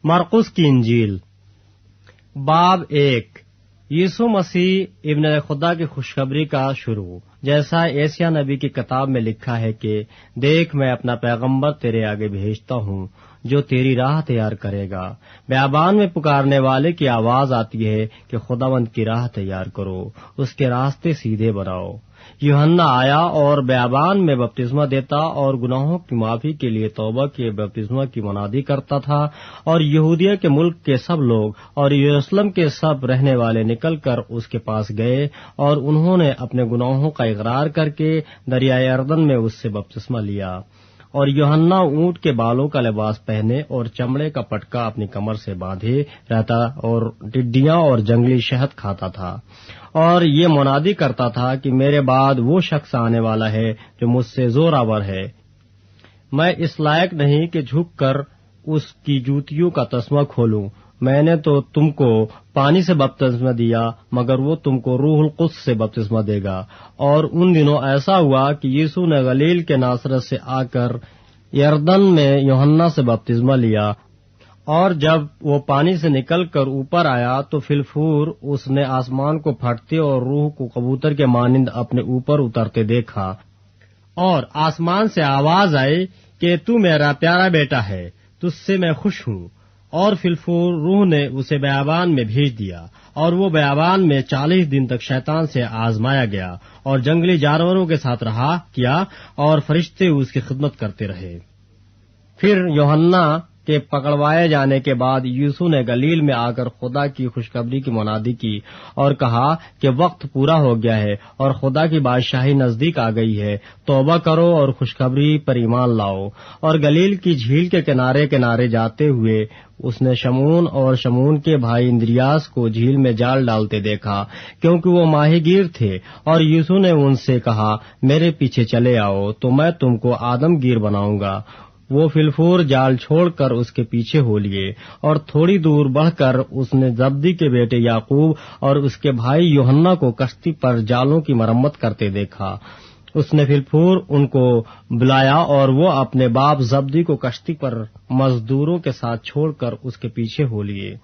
مرقس کی انجیل باب 1 یسوع مسیح ابن خدا کی خوشخبری کا شروع۔ جیسا ایسیا نبی کی کتاب میں لکھا ہے کہ دیکھ میں اپنا پیغمبر تیرے آگے بھیجتا ہوں جو تیری راہ تیار کرے گا۔ بیابان میں پکارنے والے کی آواز آتی ہے کہ خداوند کی راہ تیار کرو، اس کے راستے سیدھے بناؤ۔ یوحنا آیا اور بیابان میں بپتسمہ دیتا اور گناہوں کی معافی کے لیے توبہ کے بپتسمہ کی منادی کرتا تھا، اور یہودیہ کے ملک کے سب لوگ اور یروشلم کے سب رہنے والے نکل کر اس کے پاس گئے، اور انہوں نے اپنے گناہوں کا اقرار کر کے دریائے اردن میں اس سے بپتسمہ لیا۔ اور یوحنا اونٹ کے بالوں کا لباس پہنے اور چمڑے کا پٹکا اپنی کمر سے باندھے رہتا اور ٹڈیاں اور جنگلی شہد کھاتا تھا، اور یہ منادی کرتا تھا کہ میرے بعد وہ شخص آنے والا ہے جو مجھ سے زوراور ہے، میں اس لائق نہیں کہ جھک کر اس کی جوتیوں کا تسمہ کھولوں۔ میں نے تو تم کو پانی سے بپتسمہ دیا، مگر وہ تم کو روح القدس سے بپتسمہ دے گا۔ اور ان دنوں ایسا ہوا کہ یسوع نے گلیل کے ناصرت سے آ کر یردن میں یوحنا سے بپتسمہ لیا، اور جب وہ پانی سے نکل کر اوپر آیا تو فلفور اس نے آسمان کو پھٹتے اور روح کو کبوتر کے مانند اپنے اوپر اترتے دیکھا، اور آسمان سے آواز آئی کہ تو میرا پیارا بیٹا ہے، تجھ سے میں خوش ہوں۔ اور فلفور روح نے اسے بیابان میں بھیج دیا، اور وہ بیابان میں 40 دن تک شیطان سے آزمایا گیا، اور جنگلی جانوروں کے ساتھ رہا کیا، اور فرشتے اس کی خدمت کرتے رہے۔ پھر یوحنا کے پکڑوائے جانے کے بعد یسوع نے گلیل میں آ کر خدا کی خوشخبری کی منادی کی اور کہا کہ وقت پورا ہو گیا ہے اور خدا کی بادشاہی نزدیک آ گئی ہے، توبہ کرو اور خوشخبری پر ایمان لاؤ۔ اور گلیل کی جھیل کے کنارے کنارے جاتے ہوئے اس نے شمعون اور شمعون کے بھائی اندریاس کو جھیل میں جال ڈالتے دیکھا، کیونکہ وہ ماہی گیر تھے، اور یسوع نے ان سے کہا میرے پیچھے چلے آؤ تو میں تم کو آدم گیر بناؤں گا۔ وہ فلفور جال چھوڑ کر اس کے پیچھے ہو لیے، اور تھوڑی دور بڑھ کر اس نے زبدی کے بیٹے یعقوب اور اس کے بھائی یوحنا کو کشتی پر جالوں کی مرمت کرتے دیکھا۔ اس نے فلفور ان کو بلایا اور وہ اپنے باپ زبدی کو کشتی پر مزدوروں کے ساتھ چھوڑ کر اس کے پیچھے ہو لیے۔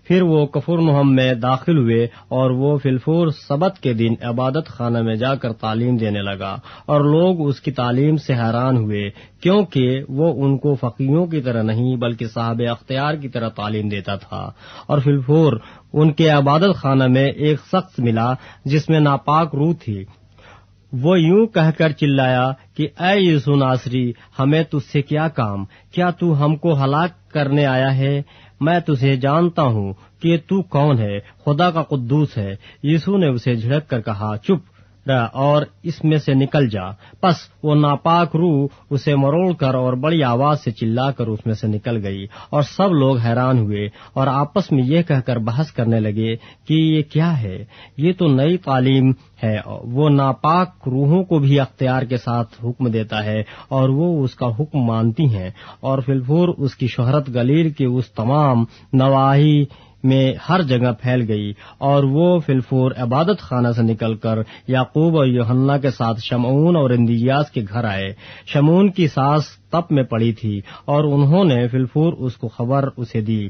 پھر وہ کفرنہم میں داخل ہوئے، اور وہ فلفور سبت کے دن عبادت خانہ میں جا کر تعلیم دینے لگا، اور لوگ اس کی تعلیم سے حیران ہوئے، کیونکہ وہ ان کو فقیہوں کی طرح نہیں بلکہ صاحب اختیار کی طرح تعلیم دیتا تھا۔ اور فلفور ان کے عبادت خانہ میں ایک شخص ملا جس میں ناپاک روح تھی۔ وہ یوں کہہ کر چلایا کہ اے یسوع ناصری، ہمیں تجھ سے کیا کام؟ کیا تو ہم کو ہلاک کرنے آیا ہے؟ میں تجھے جانتا ہوں کہ تو کون ہے، خدا کا قدوس ہے۔ یسوع نے اسے جھڑک کر کہا چپ رہ اور اس میں سے نکل جا۔ پس وہ ناپاک روح اسے مروڑ کر اور بڑی آواز سے چلا کر اس میں سے نکل گئی، اور سب لوگ حیران ہوئے اور آپس میں یہ کہہ کر بحث کرنے لگے کہ یہ کیا ہے، یہ تو نئی تعلیم ہے، وہ ناپاک روحوں کو بھی اختیار کے ساتھ حکم دیتا ہے اور وہ اس کا حکم مانتی ہیں۔ اور فلفور اس کی شہرت گلیل کے اس تمام نواحی میں ہر جگہ پھیل گئی، اور وہ فلفور عبادت خانہ سے نکل کر یعقوب اور یوحنا کے ساتھ شمعون اور اندریاس کے گھر آئے۔ شمعون کی سانس تپ میں پڑی تھی، اور انہوں نے فلفور اس کو خبر اسے دی۔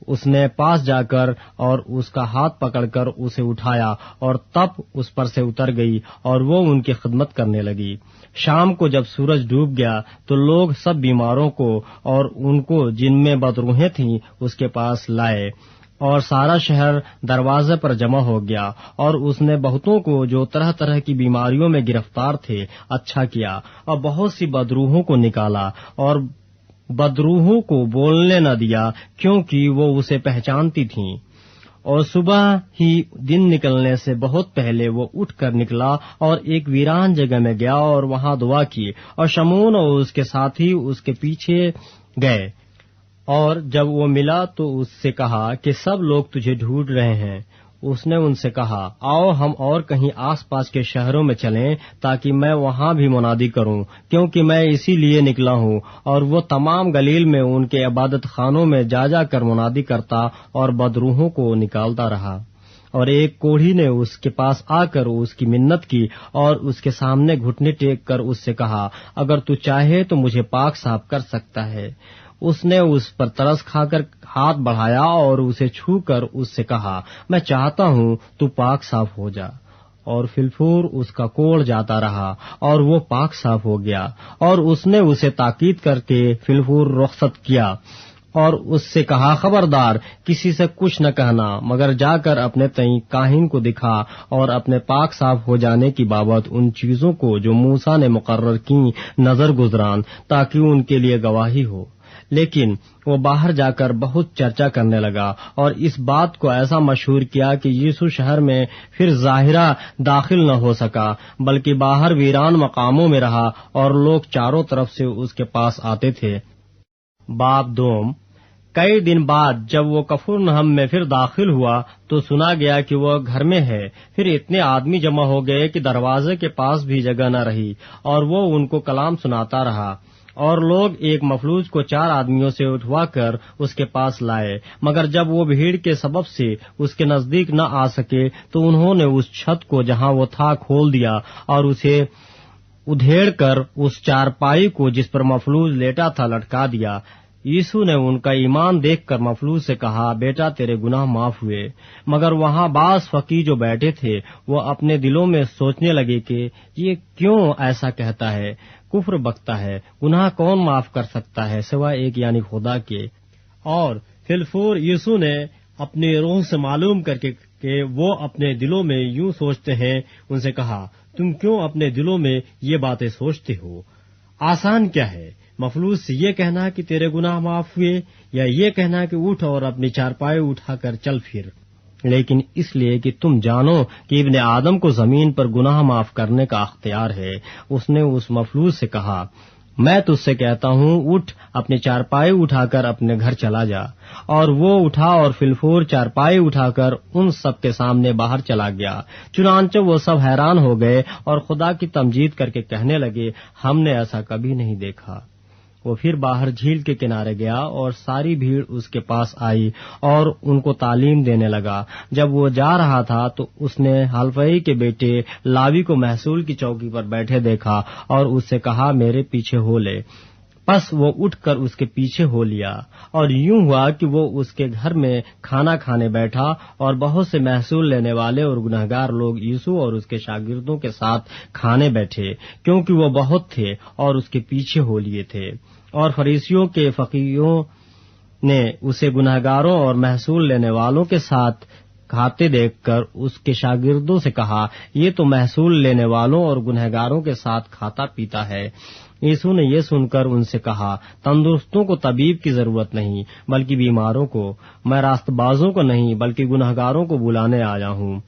اس نے پاس جا کر اور اس کا ہاتھ پکڑ کر اسے اٹھایا، اور تپ اس پر سے اتر گئی، اور وہ ان کی خدمت کرنے لگی۔ شام کو جب سورج ڈوب گیا تو لوگ سب بیماروں کو اور ان کو جن میں بدروحیں تھیں اس کے پاس لائے، اور سارا شہر دروازے پر جمع ہو گیا، اور اس نے بہتوں کو جو طرح طرح کی بیماریوں میں گرفتار تھے اچھا کیا، اور بہت سی بدروحوں کو نکالا، اور بدروحوں کو بولنے نہ دیا کیونکہ وہ اسے پہچانتی تھیں۔ اور صبح ہی دن نکلنے سے بہت پہلے وہ اٹھ کر نکلا اور ایک ویران جگہ میں گیا اور وہاں دعا کی، اور شمعون اور اس کے ساتھی اس کے پیچھے گئے۔ اور جب وہ ملا تو اس سے کہا کہ سب لوگ تجھے ڈھونڈ رہے ہیں۔ اس نے ان سے کہا آؤ ہم اور کہیں آس پاس کے شہروں میں چلیں تاکہ میں وہاں بھی منادی کروں، کیونکہ میں اسی لیے نکلا ہوں۔ اور وہ تمام گلیل میں ان کے عبادت خانوں میں جا جا کر منادی کرتا اور بدروحوں کو نکالتا رہا۔ اور ایک کوڑھی نے اس کے پاس آ کر اس کی منت کی اور اس کے سامنے گھٹنے ٹیک کر اس سے کہا، اگر تو چاہے تو مجھے پاک صاف کر سکتا ہے۔ اس نے اس پر ترس کھا کر ہاتھ بڑھایا اور اسے چھو کر اس سے کہا، میں چاہتا ہوں تو پاک صاف ہو جا۔ اور فلفور اس کا کوڑ جاتا رہا اور وہ پاک صاف ہو گیا، اور اس نے اسے تاکید کر کے فلفور رخصت کیا اور اس سے کہا، خبردار کسی سے کچھ نہ کہنا، مگر جا کر اپنے تئیں کاہن کو دکھا اور اپنے پاک صاف ہو جانے کی بابت ان چیزوں کو جو موسیٰ نے مقرر کیں نظر گزران، تاکہ ان کے لیے گواہی ہو۔ لیکن وہ باہر جا کر بہت چرچا کرنے لگا اور اس بات کو ایسا مشہور کیا کہ یسوع شہر میں پھر ظاہرہ داخل نہ ہو سکا، بلکہ باہر ویران مقاموں میں رہا اور لوگ چاروں طرف سے اس کے پاس آتے تھے۔ باب دوم۔ کئی دن بعد جب وہ کفرنہم میں پھر داخل ہوا تو سنا گیا کہ وہ گھر میں ہے۔ پھر اتنے آدمی جمع ہو گئے کہ دروازے کے پاس بھی جگہ نہ رہی، اور وہ ان کو کلام سناتا رہا۔ اور لوگ ایک مفلوج کو 4 آدمیوں سے اٹھوا کر اس کے پاس لائے، مگر جب وہ بھیڑ کے سبب سے اس کے نزدیک نہ آ سکے تو انہوں نے اس چھت کو جہاں وہ تھا کھول دیا اور اسے ادھیڑ کر اس چارپائی کو جس پر مفلوج لیٹا تھا لٹکا دیا۔ یسوع نے ان کا ایمان دیکھ کر مفلوج سے کہا، بیٹا تیرے گناہ معاف ہوئے۔ مگر وہاں بعض فقیہ جو بیٹھے تھے وہ اپنے دلوں میں سوچنے لگے کہ یہ کیوں ایسا کہتا ہے، کفر بکتا ہے، گناہ کون معاف کر سکتا ہے سوائے ایک یعنی خدا کے۔ اور فلفور یسوع نے اپنے روح سے معلوم کر کے کہ وہ اپنے دلوں میں یوں سوچتے ہیں ان سے کہا، تم کیوں اپنے دلوں میں یہ باتیں سوچتے ہو؟ آسان کیا ہے، مفلوج سے یہ کہنا کہ تیرے گناہ معاف ہوئے، یا یہ کہنا کہ اٹھ اور اپنی چارپائی اٹھا کر چل پھر؟ لیکن اس لیے کہ تم جانو کہ ابن آدم کو زمین پر گناہ معاف کرنے کا اختیار ہے۔ اس نے اس مفلوج سے کہا، میں تجھ سے کہتا ہوں، اٹھ اپنی چارپائی اٹھا کر اپنے گھر چلا جا۔ اور وہ اٹھا اور فلفور چارپائی اٹھا کر ان سب کے سامنے باہر چلا گیا۔ چنانچہ وہ سب حیران ہو گئے اور خدا کی تمجید کر کے کہنے لگے، ہم نے ایسا کبھی نہیں دیکھا۔ وہ پھر باہر جھیل کے کنارے گیا اور ساری بھیڑ اس کے پاس آئی اور ان کو تعلیم دینے لگا۔ جب وہ جا رہا تھا تو اس نے حلفئی کے بیٹے لاوی کو محصول کی چوکی پر بیٹھے دیکھا اور اس سے کہا، میرے پیچھے ہو لے۔ پس وہ اٹھ کر اس کے پیچھے ہو لیا، اور یوں ہوا کہ وہ اس کے گھر میں کھانا کھانے بیٹھا، اور بہت سے محصول لینے والے اور گنہگار لوگ یسوع اور اس کے شاگردوں کے ساتھ کھانے بیٹھے، کیونکہ وہ بہت تھے اور اس کے پیچھے ہو لیے تھے۔ اور فریسیوں کے فقیہوں نے اسے گنہگاروں اور محصول لینے والوں کے ساتھ کھاتے دیکھ کر اس کے شاگردوں سے کہا، یہ تو محصول لینے والوں اور گنہگاروں کے ساتھ کھاتا پیتا ہے۔ یسوع نے یہ سن کر ان سے کہا، تندرستوں کو طبیب کی ضرورت نہیں بلکہ بیماروں کو، میں راست بازوں کو نہیں بلکہ گنہگاروں کو بلانے آیا ہوں۔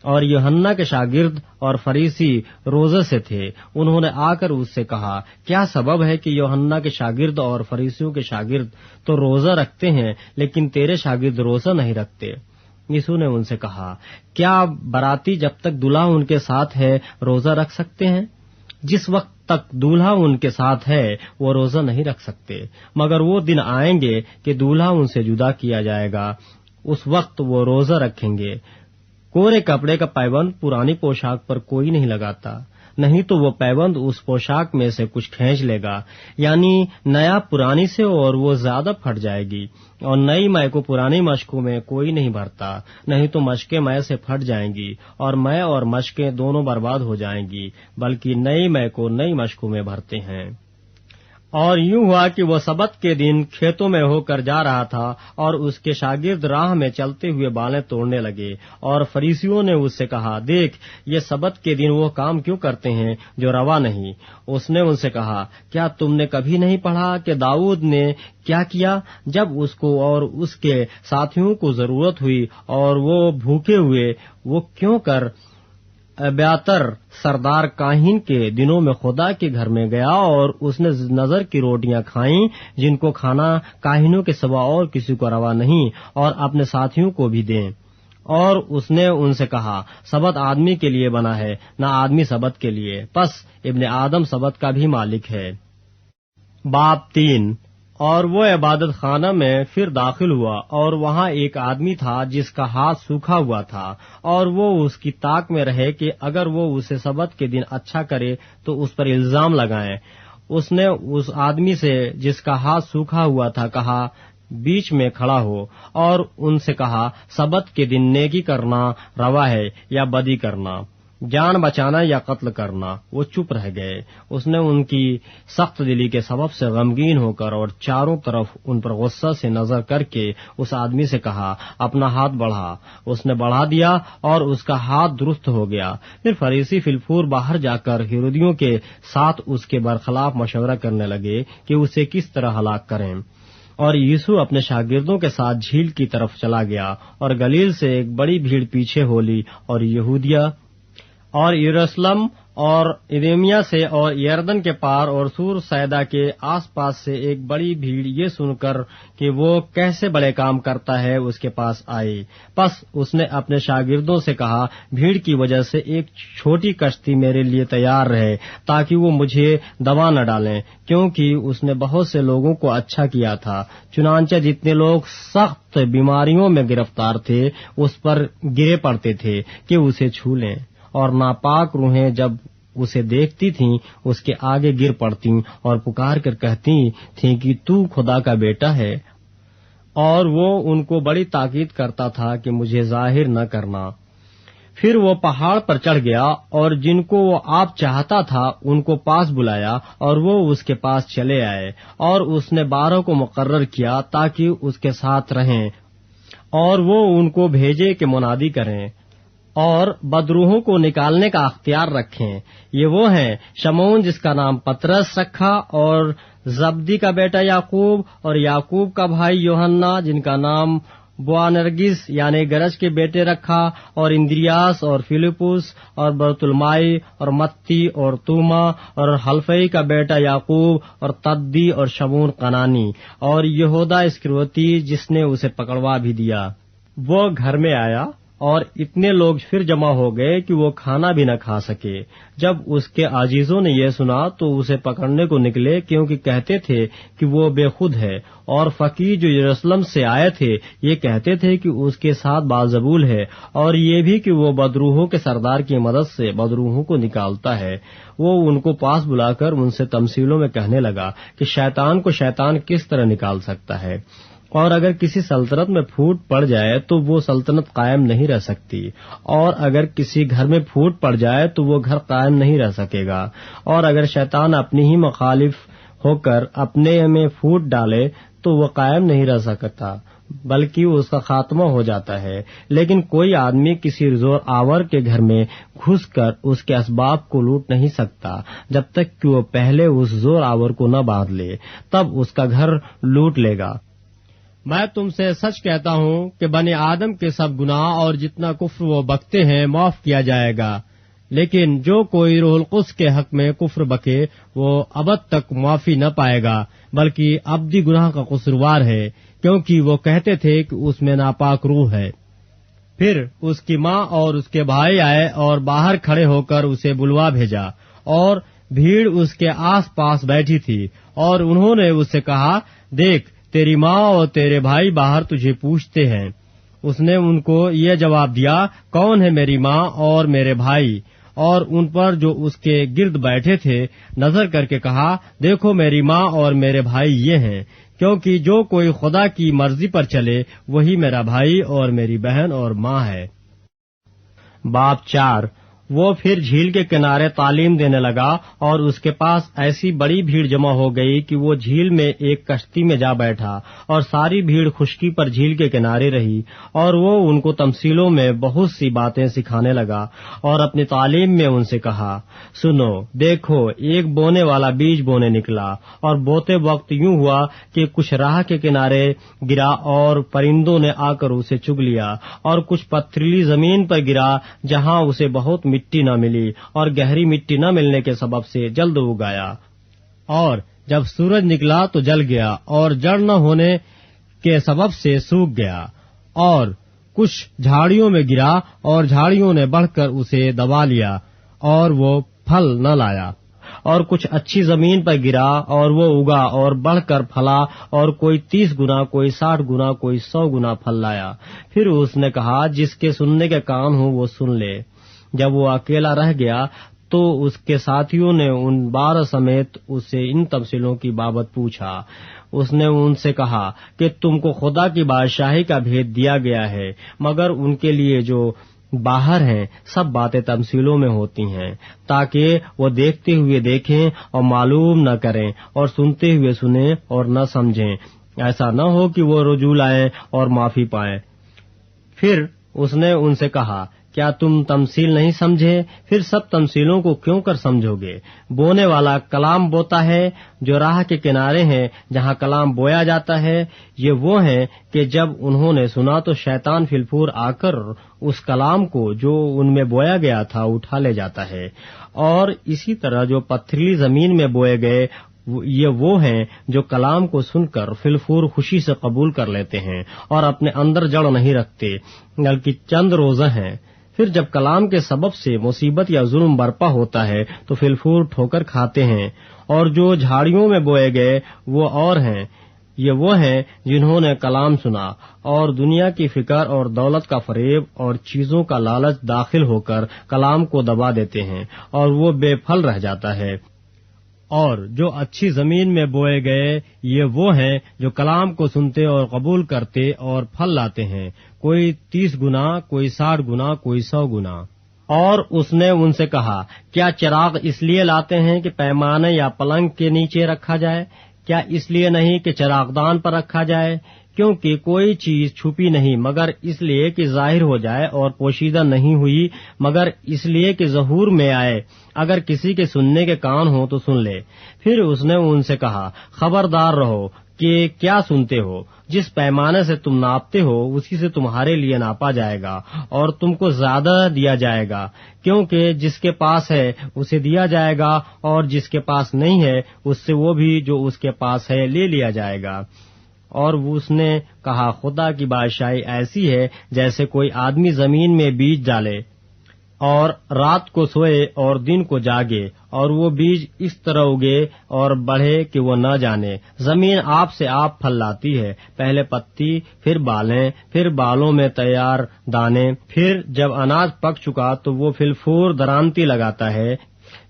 اور یوحنا کے شاگرد اور فریسی روزے سے تھے۔ انہوں نے آ کر اس سے کہا، کیا سبب ہے کہ یوحنا کے شاگرد اور فریسیوں کے شاگرد تو روزہ رکھتے ہیں لیکن تیرے شاگرد روزہ نہیں رکھتے؟ یسوع نے ان سے کہا، کیا باراتی جب تک دولہا ان کے ساتھ ہے روزہ رکھ سکتے ہیں؟ جس وقت تک دولہا ان کے ساتھ ہے وہ روزہ نہیں رکھ سکتے، مگر وہ دن آئیں گے کہ دولہا ان سے جدا کیا جائے گا، اس وقت وہ روزہ رکھیں گے۔ کورے کپڑے کا پیبند پرانی پوشاک پر کوئی نہیں لگاتا، نہیں تو وہ پیبند اس پوشاک میں سے کچھ کھینچ لے گا، یعنی نیا پرانی سے، اور وہ زیادہ پھٹ جائے گی۔ اور نئی مے کو پرانی مشکوں میں کوئی نہیں بھرتا، نہیں تو مشکیں مے سے پھٹ جائیں گی اور مے اور مشکیں دونوں برباد ہو جائیں گی، بلکہ نئی مے کو نئی مشکوں میں بھرتے ہیں۔ اور یوں ہوا کہ وہ سبت کے دن کھیتوں میں ہو کر جا رہا تھا، اور اس کے شاگرد راہ میں چلتے ہوئے بالیں توڑنے لگے، اور فریسیوں نے اس سے کہا، دیکھ یہ سبت کے دن وہ کام کیوں کرتے ہیں جو روا نہیں؟ اس نے ان سے کہا، کیا تم نے کبھی نہیں پڑھا کہ داؤد نے کیا کیا جب اس کو اور اس کے ساتھیوں کو ضرورت ہوئی اور وہ بھوکے ہوئے؟ وہ کیوں کر ابیاتر سردار کاہن کے دنوں میں خدا کے گھر میں گیا، اور اس نے نظر کی روٹیاں کھائیں جن کو کھانا کاہنوں کے سوا اور کسی کو روا نہیں، اور اپنے ساتھیوں کو بھی دیں۔ اور اس نے ان سے کہا، سبت آدمی کے لیے بنا ہے، نہ آدمی سبت کے لیے، پس ابن آدم سبت کا بھی مالک ہے۔ باب 3۔ اور وہ عبادت خانہ میں پھر داخل ہوا، اور وہاں ایک آدمی تھا جس کا ہاتھ سوکھا ہوا تھا، اور وہ اس کی طاق میں رہے کہ اگر وہ اسے سبت کے دن اچھا کرے تو اس پر الزام لگائیں۔ اس نے اس آدمی سے جس کا ہاتھ سوکھا ہوا تھا کہا، بیچ میں کھڑا ہو، اور ان سے کہا، سبت کے دن نیکی کرنا روا ہے یا بدی کرنا، جان بچانا یا قتل کرنا؟ وہ چپ رہ گئے۔ اس نے ان کی سخت دلی کے سبب سے غمگین ہو کر اور چاروں طرف ان پر غصہ سے نظر کر کے اس آدمی سے کہا، اپنا ہاتھ بڑھا۔ اس نے بڑھا دیا اور اس کا ہاتھ درست ہو گیا۔ پھر فریسی فلفور باہر جا کر ہیرودیوں کے ساتھ اس کے برخلاف مشورہ کرنے لگے کہ اسے کس طرح ہلاک کریں۔ اور یسوع اپنے شاگردوں کے ساتھ جھیل کی طرف چلا گیا، اور گلیل سے ایک بڑی بھیڑ پیچھے ہو لی، اور یہودیہ اور یروشلم اور ادومیہ سے اور یردن کے پار اور سور سیدا کے آس پاس سے ایک بڑی بھیڑ یہ سن کر کہ وہ کیسے بڑے کام کرتا ہے اس کے پاس آئی۔ پس اس نے اپنے شاگردوں سے کہا، بھیڑ کی وجہ سے ایک چھوٹی کشتی میرے لیے تیار رہے تاکہ وہ مجھے دبا نہ ڈالیں، کیونکہ اس نے بہت سے لوگوں کو اچھا کیا تھا۔ چنانچہ جتنے لوگ سخت بیماریوں میں گرفتار تھے اس پر گرے پڑتے تھے کہ اسے چھو لیں، اور ناپاک روحیں جب اسے دیکھتی تھیں اس کے آگے گر پڑتی اور پکار کر کہتی تھیں کہ تو خدا کا بیٹا ہے، اور وہ ان کو بڑی تاکید کرتا تھا کہ مجھے ظاہر نہ کرنا۔ پھر وہ پہاڑ پر چڑھ گیا، اور جن کو وہ آپ چاہتا تھا ان کو پاس بلایا، اور وہ اس کے پاس چلے آئے، اور اس نے 12 کو مقرر کیا تاکہ اس کے ساتھ رہیں، اور وہ ان کو بھیجے کہ منادی کریں اور بدروحوں کو نکالنے کا اختیار رکھیں۔ یہ وہ ہیں شمعون جس کا نام پترس رکھا، اور زبدی کا بیٹا یعقوب، اور یعقوب کا بھائی یوحنا جن کا نام بوانرگس یعنی گرج کے بیٹے رکھا، اور اندریاس اور فلپس اور برتلمائی اور متی اور توما اور حلفئی کا بیٹا یعقوب اور تدی اور شمعون قنانی، اور یہودا اسکریوتی جس نے اسے پکڑوا بھی دیا۔ وہ گھر میں آیا، اور اتنے لوگ پھر جمع ہو گئے کہ وہ کھانا بھی نہ کھا سکے۔ جب اس کے عزیزوں نے یہ سنا تو اسے پکڑنے کو نکلے، کیونکہ کہتے تھے کہ وہ بے خود ہے، اور فقیر جو یروشلم سے آئے تھے یہ کہتے تھے کہ اس کے ساتھ بازبول ہے، اور یہ بھی کہ وہ بدروحوں کے سردار کی مدد سے بدروحوں کو نکالتا ہے۔ وہ ان کو پاس بلا کر ان سے تمثیلوں میں کہنے لگا کہ شیطان کو شیطان کس طرح نکال سکتا ہے، اور اگر کسی سلطنت میں پھوٹ پڑ جائے تو وہ سلطنت قائم نہیں رہ سکتی، اور اگر کسی گھر میں پھوٹ پڑ جائے تو وہ گھر قائم نہیں رہ سکے گا، اور اگر شیطان اپنی ہی مخالف ہو کر اپنے میں پھوٹ ڈالے تو وہ قائم نہیں رہ سکتا، بلکہ اس کا خاتمہ ہو جاتا ہے۔ لیکن کوئی آدمی کسی زور آور کے گھر میں گھس کر اس کے اسباب کو لوٹ نہیں سکتا جب تک کہ وہ پہلے اس زور آور کو نہ باندھ لے، تب اس کا گھر لوٹ لے گا۔ میں تم سے سچ کہتا ہوں کہ بنی آدم کے سب گناہ اور جتنا کفر وہ بکتے ہیں معاف کیا جائے گا، لیکن جو کوئی روح القدس کے حق میں کفر بکے وہ ابد تک معافی نہ پائے گا، بلکہ ابدی گناہ کا قصوروار ہے، کیونکہ وہ کہتے تھے کہ اس میں ناپاک روح ہے۔ پھر اس کی ماں اور اس کے بھائی آئے اور باہر کھڑے ہو کر اسے بلوا بھیجا، اور بھیڑ اس کے آس پاس بیٹھی تھی، اور انہوں نے اس سے کہا، دیکھ تیری ماں اور تیرے بھائی باہر تجھے پوچھتے ہیں۔ اس نے ان کو یہ جواب دیا، کون ہے میری ماں اور میرے بھائی؟ اور ان پر جو اس کے گرد بیٹھے تھے نظر کر کے کہا، دیکھو میری ماں اور میرے بھائی یہ ہیں، کیونکہ جو کوئی خدا کی مرضی پر چلے وہی میرا بھائی اور میری بہن اور ماں ہے۔ باب 4۔ وہ پھر جھیل کے کنارے تعلیم دینے لگا، اور اس کے پاس ایسی بڑی بھیڑ جمع ہو گئی کہ وہ جھیل میں ایک کشتی میں جا بیٹھا، اور ساری بھیڑ خشکی پر جھیل کے کنارے رہی، اور وہ ان کو تمثیلوں میں بہت سی باتیں سکھانے لگا، اور اپنی تعلیم میں ان سے کہا، سنو، دیکھو ایک بونے والا بیج بونے نکلا، اور بوتے وقت یوں ہوا کہ کچھ راہ کے کنارے گرا اور پرندوں نے آ کر اسے چگ لیا، اور کچھ پتھریلی زمین پر گرا جہاں اسے بہت مٹی نہ ملی، اور گہری مٹی نہ ملنے کے سبب سے جلد اگایا، اور جب سورج نکلا تو جل گیا، اور جڑ نہ ہونے کے سبب سے سوکھ گیا، اور کچھ جھاڑیوں میں گرا، اور جھاڑیوں نے بڑھ کر اسے دبا لیا، اور وہ پھل نہ لایا۔ اور کچھ اچھی زمین پر گرا اور وہ اگا اور بڑھ کر پھلا اور کوئی 30 گنا کوئی 60 گنا کوئی 100 گنا پھل لایا۔ پھر اس نے کہا جس کے سننے کے کان ہوں وہ سن لے۔ جب وہ اکیلا رہ گیا تو اس کے ساتھیوں نے ان 12 سمیت اس سے ان تمثیلوں کی بابت پوچھا۔ اس نے ان سے کہا کہ تم کو خدا کی بادشاہی کا بھید دیا گیا ہے، مگر ان کے لیے جو باہر ہیں سب باتیں تمثیلوں میں ہوتی ہیں، تاکہ وہ دیکھتے ہوئے دیکھیں اور معلوم نہ کریں، اور سنتے ہوئے سنیں اور نہ سمجھیں، ایسا نہ ہو کہ وہ رجوع لائیں اور معافی پائیں۔ پھر اس نے ان سے کہا کیا تم تمثیل نہیں سمجھے؟ پھر سب تمثیلوں کو کیوں کر سمجھو گے؟ بونے والا کلام بوتا ہے، جو راہ کے کنارے ہیں جہاں کلام بویا جاتا ہے، یہ وہ ہیں کہ جب انہوں نے سنا تو شیطان فی الفور آ کر اس کلام کو جو ان میں بویا گیا تھا اٹھا لے جاتا ہے۔ اور اسی طرح جو پتھریلی زمین میں بوئے گئے یہ وہ ہیں جو کلام کو سن کر فی الفور خوشی سے قبول کر لیتے ہیں اور اپنے اندر جڑ نہیں رکھتے، بلکہ چند روزہ ہیں۔ پھر جب کلام کے سبب سے مصیبت یا ظلم برپا ہوتا ہے تو فی الفور ٹھوکر کھاتے ہیں۔ اور جو جھاڑیوں میں بوئے گئے وہ اور ہیں، یہ وہ ہیں جنہوں نے کلام سنا اور دنیا کی فکر اور دولت کا فریب اور چیزوں کا لالچ داخل ہو کر کلام کو دبا دیتے ہیں اور وہ بے پھل رہ جاتا ہے۔ اور جو اچھی زمین میں بوئے گئے یہ وہ ہیں جو کلام کو سنتے اور قبول کرتے اور پھل لاتے ہیں، کوئی 30 گنا کوئی 60 گنا کوئی 100 گنا۔ اور اس نے ان سے کہا کیا چراغ اس لیے لاتے ہیں کہ پیمانے یا پلنگ کے نیچے رکھا جائے؟ کیا اس لیے نہیں کہ چراغدان پر رکھا جائے؟ کیونکہ کوئی چیز چھپی نہیں مگر اس لیے کہ ظاہر ہو جائے، اور پوشیدہ نہیں ہوئی مگر اس لیے کہ ظہور میں آئے۔ اگر کسی کے سننے کے کان ہوں تو سن لے۔ پھر اس نے ان سے کہا خبردار رہو کہ کیا سنتے ہو، جس پیمانے سے تم ناپتے ہو اسی سے تمہارے لیے ناپا جائے گا اور تم کو زیادہ دیا جائے گا، کیونکہ جس کے پاس ہے اسے دیا جائے گا اور جس کے پاس نہیں ہے اس سے وہ بھی جو اس کے پاس ہے لے لیا جائے گا۔ اور اس نے کہا خدا کی بادشاہی ایسی ہے جیسے کوئی آدمی زمین میں بیج ڈالے اور رات کو سوئے اور دن کو جاگے، اور وہ بیج اس طرح اگے اور بڑھے کہ وہ نہ جانے۔ زمین آپ سے آپ پھل لاتی ہے، پہلے پتی، پھر بالیں، پھر بالوں میں تیار دانے، پھر جب اناج پک چکا تو وہ فی الفور درانتی لگاتا ہے،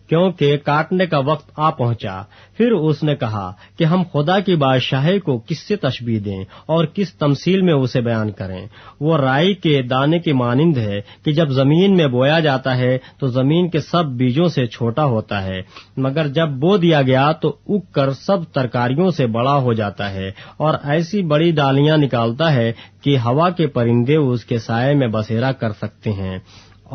کیونکہ کاٹنے کا وقت آ پہنچا۔ پھر اس نے کہا کہ ہم خدا کی بادشاہی کو کس سے تشبیہ دیں اور کس تمثیل میں اسے بیان کریں؟ وہ رائی کے دانے کی مانند ہے کہ جب زمین میں بویا جاتا ہے تو زمین کے سب بیجوں سے چھوٹا ہوتا ہے، مگر جب بو دیا گیا تو اگ کر سب ترکاریوں سے بڑا ہو جاتا ہے اور ایسی بڑی ڈالیاں نکالتا ہے کہ ہوا کے پرندے اس کے سائے میں بسیرا کر سکتے ہیں۔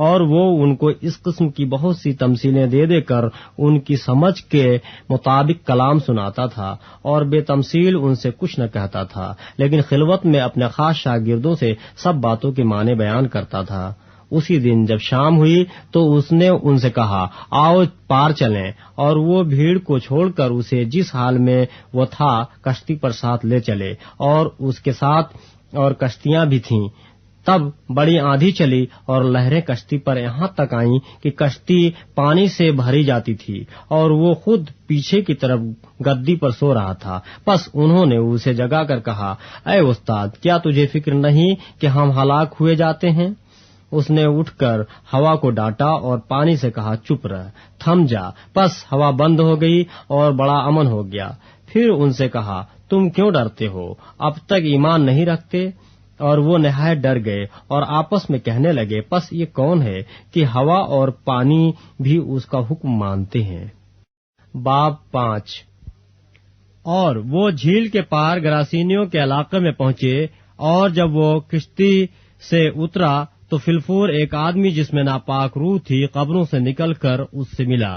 اور وہ ان کو اس قسم کی بہت سی تمثیلیں دے دے کر ان کی سمجھ کے مطابق کلام سناتا تھا، اور بے تمثیل ان سے کچھ نہ کہتا تھا، لیکن خلوت میں اپنے خاص شاگردوں سے سب باتوں کے معنی بیان کرتا تھا۔ اسی دن جب شام ہوئی تو اس نے ان سے کہا آؤ پار چلیں، اور وہ بھیڑ کو چھوڑ کر اسے جس حال میں وہ تھا کشتی پر ساتھ لے چلے، اور اس کے ساتھ اور کشتیاں بھی تھیں۔ تب بڑی آندھی چلی اور لہریں کشتی پر یہاں تک آئیں کہ کشتی پانی سے بھری جاتی تھی، اور وہ خود پیچھے کی طرف گدی پر سو رہا تھا۔ پس انہوں نے اسے جگا کر کہا اے استاد، کیا تجھے فکر نہیں کہ ہم ہلاک ہوئے جاتے ہیں؟ اس نے اٹھ کر ہوا کو ڈانٹا اور پانی سے کہا چپ رہ، تھم جا۔ پس ہوا بند ہو گئی اور بڑا امن ہو گیا۔ پھر ان سے کہا تم کیوں ڈرتے ہو؟ اب تک ایمان نہیں رکھتے؟ اور وہ نہایت ڈر گئے اور آپس میں کہنے لگے پس یہ کون ہے کہ ہوا اور پانی بھی اس کا حکم مانتے ہیں۔ باب 5۔ اور وہ جھیل کے پار گراسینیوں کے علاقے میں پہنچے، اور جب وہ کشتی سے اترا تو فی الفور ایک آدمی جس میں ناپاک روح تھی قبروں سے نکل کر اس سے ملا۔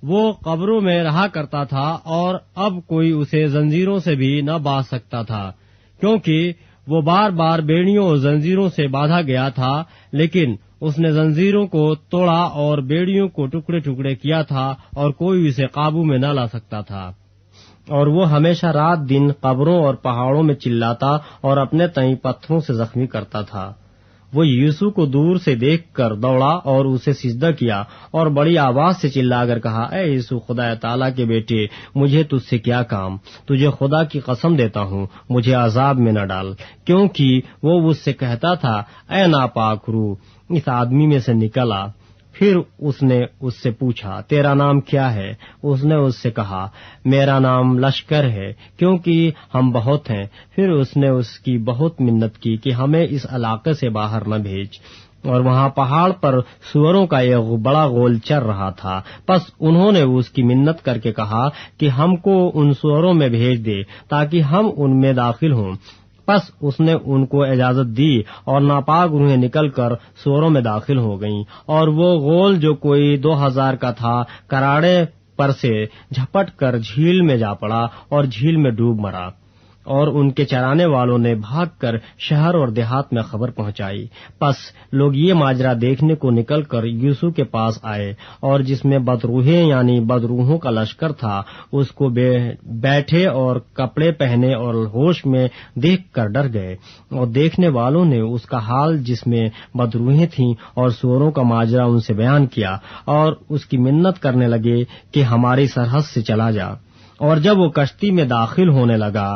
وہ قبروں میں رہا کرتا تھا اور اب کوئی اسے زنجیروں سے بھی نہ باندھ سکتا تھا، کیونکہ وہ بار بار بیڑیوں اور زنجیروں سے باندھا گیا تھا، لیکن اس نے زنجیروں کو توڑا اور بیڑیوں کو ٹکڑے ٹکڑے کیا تھا، اور کوئی اسے قابو میں نہ لا سکتا تھا۔ اور وہ ہمیشہ رات دن قبروں اور پہاڑوں میں چلاتا اور اپنے تئیں پتھروں سے زخمی کرتا تھا۔ وہ یسوع کو دور سے دیکھ کر دوڑا اور اسے سجدہ کیا اور بڑی آواز سے چلا کر کہا، اے یسوع خدا تعالیٰ کے بیٹے، مجھے تجھ سے کیا کام؟ تجھے خدا کی قسم دیتا ہوں، مجھے عذاب میں نہ ڈال، کیونکہ وہ اس سے کہتا تھا، اے ناپاک روح اس آدمی میں سے نکل آ۔ پھر اس نے اس سے پوچھا، تیرا نام کیا ہے؟ اس نے اس سے کہا، میرا نام لشکر ہے، کیونکہ ہم بہت ہیں۔ پھر اس نے اس کی بہت منت کی کہ ہمیں اس علاقے سے باہر نہ بھیج۔ اور وہاں پہاڑ پر سوروں کا ایک بڑا غول چر رہا تھا، پس انہوں نے اس کی منت کر کے کہا کہ ہم کو ان سوروں میں بھیج دے تاکہ ہم ان میں داخل ہوں۔ پس اس نے ان کو اجازت دی اور ناپاک روحیں نکل کر سوروں میں داخل ہو گئیں، اور وہ غول جو کوئی 2000 کا تھا کراڑے پر سے جھپٹ کر جھیل میں جا پڑا اور جھیل میں ڈوب مرا۔ اور ان کے چرانے والوں نے بھاگ کر شہر اور دیہات میں خبر پہنچائی۔ پس لوگ یہ ماجرا دیکھنے کو نکل کر یسوع کے پاس آئے، اور جس میں بدروحیں یعنی بدروحوں کا لشکر تھا اس کو بیٹھے اور کپڑے پہنے اور ہوش میں دیکھ کر ڈر گئے۔ اور دیکھنے والوں نے اس کا حال جس میں بدروحیں تھیں اور سوروں کا ماجرا ان سے بیان کیا، اور اس کی منت کرنے لگے کہ ہماری سرحد سے چلا جا۔ اور جب وہ کشتی میں داخل ہونے لگا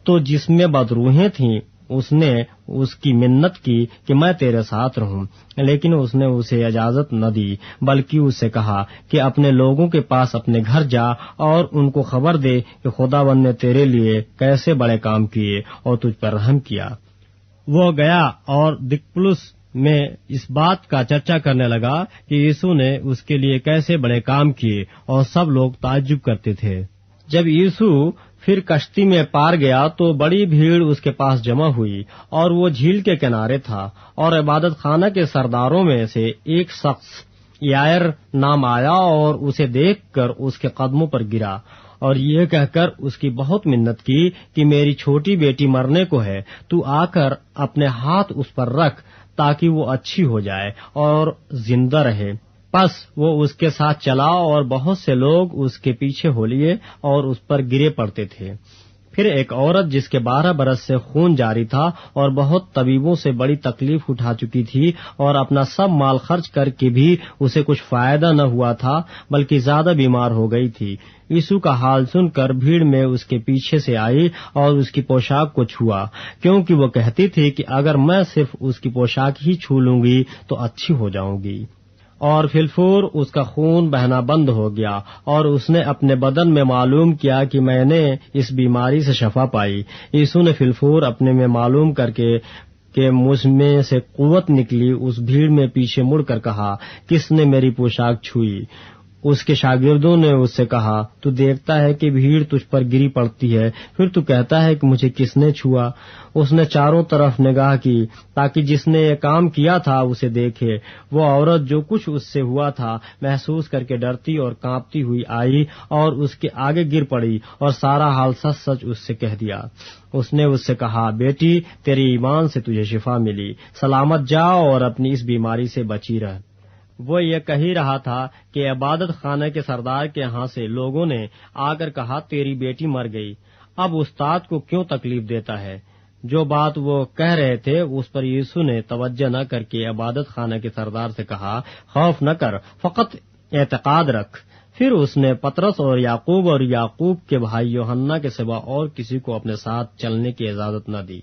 تو جس میں بدروحیں تھیں اس نے اس کی منت کی کہ میں تیرے ساتھ رہوں، لیکن اس نے اسے اجازت نہ دی، بلکہ اس سے کہا کہ اپنے لوگوں کے پاس اپنے گھر جا اور ان کو خبر دے کہ خداوند نے تیرے لیے کیسے بڑے کام کیے اور تجھ پر رحم کیا۔ وہ گیا اور دکپلس میں اس بات کا چرچا کرنے لگا کہ یسوع نے اس کے لیے کیسے بڑے کام کیے، اور سب لوگ تعجب کرتے تھے۔ جب یسوع پھر کشتی میں پار گیا تو بڑی بھیڑ اس کے پاس جمع ہوئی، اور وہ جھیل کے کنارے تھا، اور عبادت خانہ کے سرداروں میں سے ایک شخص یائر نام آیا اور اسے دیکھ کر اس کے قدموں پر گرا اور یہ کہہ کر اس کی بہت منت کی کہ میری چھوٹی بیٹی مرنے کو ہے، تو آ کر اپنے ہاتھ اس پر رکھ تاکہ وہ اچھی ہو جائے اور زندہ رہے۔ پس وہ اس کے ساتھ چلا اور بہت سے لوگ اس کے پیچھے ہو لیے اور اس پر گرے پڑتے تھے۔ پھر ایک عورت جس کے 12 برس سے خون جاری تھا اور بہت طبیبوں سے بڑی تکلیف اٹھا چکی تھی اور اپنا سب مال خرچ کر کے بھی اسے کچھ فائدہ نہ ہوا تھا بلکہ زیادہ بیمار ہو گئی تھی، یسوع کا حال سن کر بھیڑ میں اس کے پیچھے سے آئی اور اس کی پوشاک کو چھوا، کیونکہ وہ کہتی تھی کہ اگر میں صرف اس کی پوشاک ہی چھو لوں گی تو اچھی ہو جاؤں گی۔ اور فلفور اس کا خون بہنا بند ہو گیا، اور اس نے اپنے بدن میں معلوم کیا کہ میں نے اس بیماری سے شفا پائی۔ یسوع نے فلفور اپنے میں معلوم کر کے کہ مجھ میں سے قوت نکلی، اس بھیڑ میں پیچھے مڑ کر کہا، کس نے میری پوشاک چھوئی؟ اس کے شاگردوں نے اس سے کہا، تو دیکھتا ہے کہ بھیڑ تجھ پر گری پڑتی ہے، پھر تو کہتا ہے کہ مجھے کس نے چھوا؟ اس نے چاروں طرف نگاہ کی تاکہ جس نے یہ کام کیا تھا اسے دیکھے۔ وہ عورت جو کچھ اس سے ہوا تھا محسوس کر کے ڈرتی اور کانپتی ہوئی آئی اور اس کے آگے گر پڑی اور سارا حال سچ سچ اس سے کہہ دیا۔ اس نے اس سے کہا، بیٹی تیری ایمان سے تجھے شفا ملی، سلامت جا اور اپنی اس بیماری سے بچی رہ۔ وہ یہ کہہ ہی رہا تھا کہ عبادت خانہ کے سردار کے ہاں سے لوگوں نے آ کر کہا، تیری بیٹی مر گئی، اب استاد کو کیوں تکلیف دیتا ہے؟ جو بات وہ کہہ رہے تھے اس پر یسوع نے توجہ نہ کر کے عبادت خانہ کے سردار سے کہا، خوف نہ کر، فقط اعتقاد رکھ۔ پھر اس نے پطرس اور یعقوب کے بھائی یوحنا کے سوا اور کسی کو اپنے ساتھ چلنے کی اجازت نہ دی،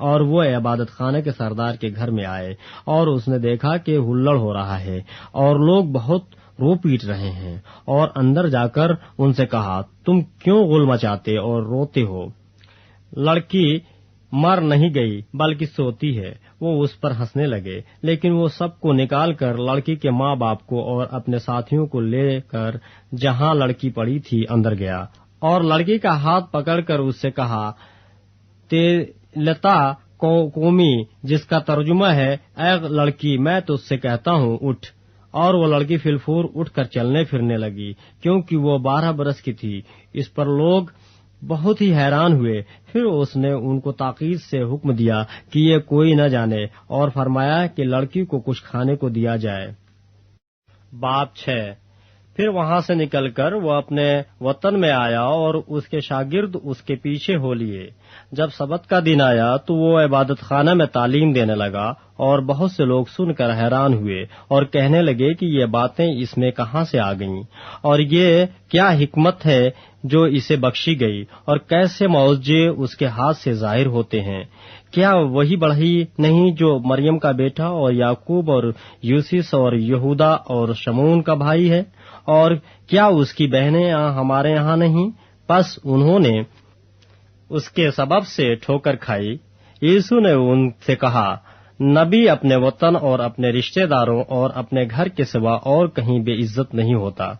اور وہ عبادت خانہ کے سردار کے گھر میں آئے، اور اس نے دیکھا کہ ہلڑ ہو رہا ہے اور لوگ بہت رو پیٹ رہے ہیں، اور اندر جا کر ان سے کہا، تم کیوں غل مچاتے اور روتے ہو؟ لڑکی مر نہیں گئی بلکہ سوتی ہے۔ وہ اس پر ہنسنے لگے، لیکن وہ سب کو نکال کر لڑکی کے ماں باپ کو اور اپنے ساتھیوں کو لے کر جہاں لڑکی پڑی تھی اندر گیا، اور لڑکی کا ہاتھ پکڑ کر اس سے کہا، تیلتا کومی، جس کا ترجمہ ہے، اے لڑکی میں تجھ سے کہتا ہوں اٹھ۔ اور وہ لڑکی فلفور اٹھ کر چلنے پھرنے لگی، کیونکہ وہ 12 برس کی تھی۔ اس پر لوگ بہت ہی حیران ہوئے۔ پھر اس نے ان کو تاکید سے حکم دیا کہ یہ کوئی نہ جانے، اور فرمایا کہ لڑکی کو کچھ کھانے کو دیا جائے۔ باب 6۔ پھر وہاں سے نکل کر وہ اپنے وطن میں آیا اور اس کے شاگرد اس کے پیچھے ہو لیے۔ جب سبت کا دن آیا تو وہ عبادت خانہ میں تعلیم دینے لگا اور بہت سے لوگ سن کر حیران ہوئے اور کہنے لگے کہ یہ باتیں اس میں کہاں سے آ گئیں، اور یہ کیا حکمت ہے جو اسے بخشی گئی، اور کیسے معجزے اس کے ہاتھ سے ظاہر ہوتے ہیں۔ کیا وہی بڑھئی نہیں جو مریم کا بیٹا اور یعقوب اور یوسف اور یہودا اور شمعون کا بھائی ہے، اور کیا اس کی بہنیں ہمارے یہاں نہیں؟ پس انہوں نے اس کے سبب سے ٹھوکر کھائی۔ یسوع نے ان سے کہا، نبی اپنے وطن اور اپنے رشتہ داروں اور اپنے گھر کے سوا اور کہیں بے عزت نہیں ہوتا،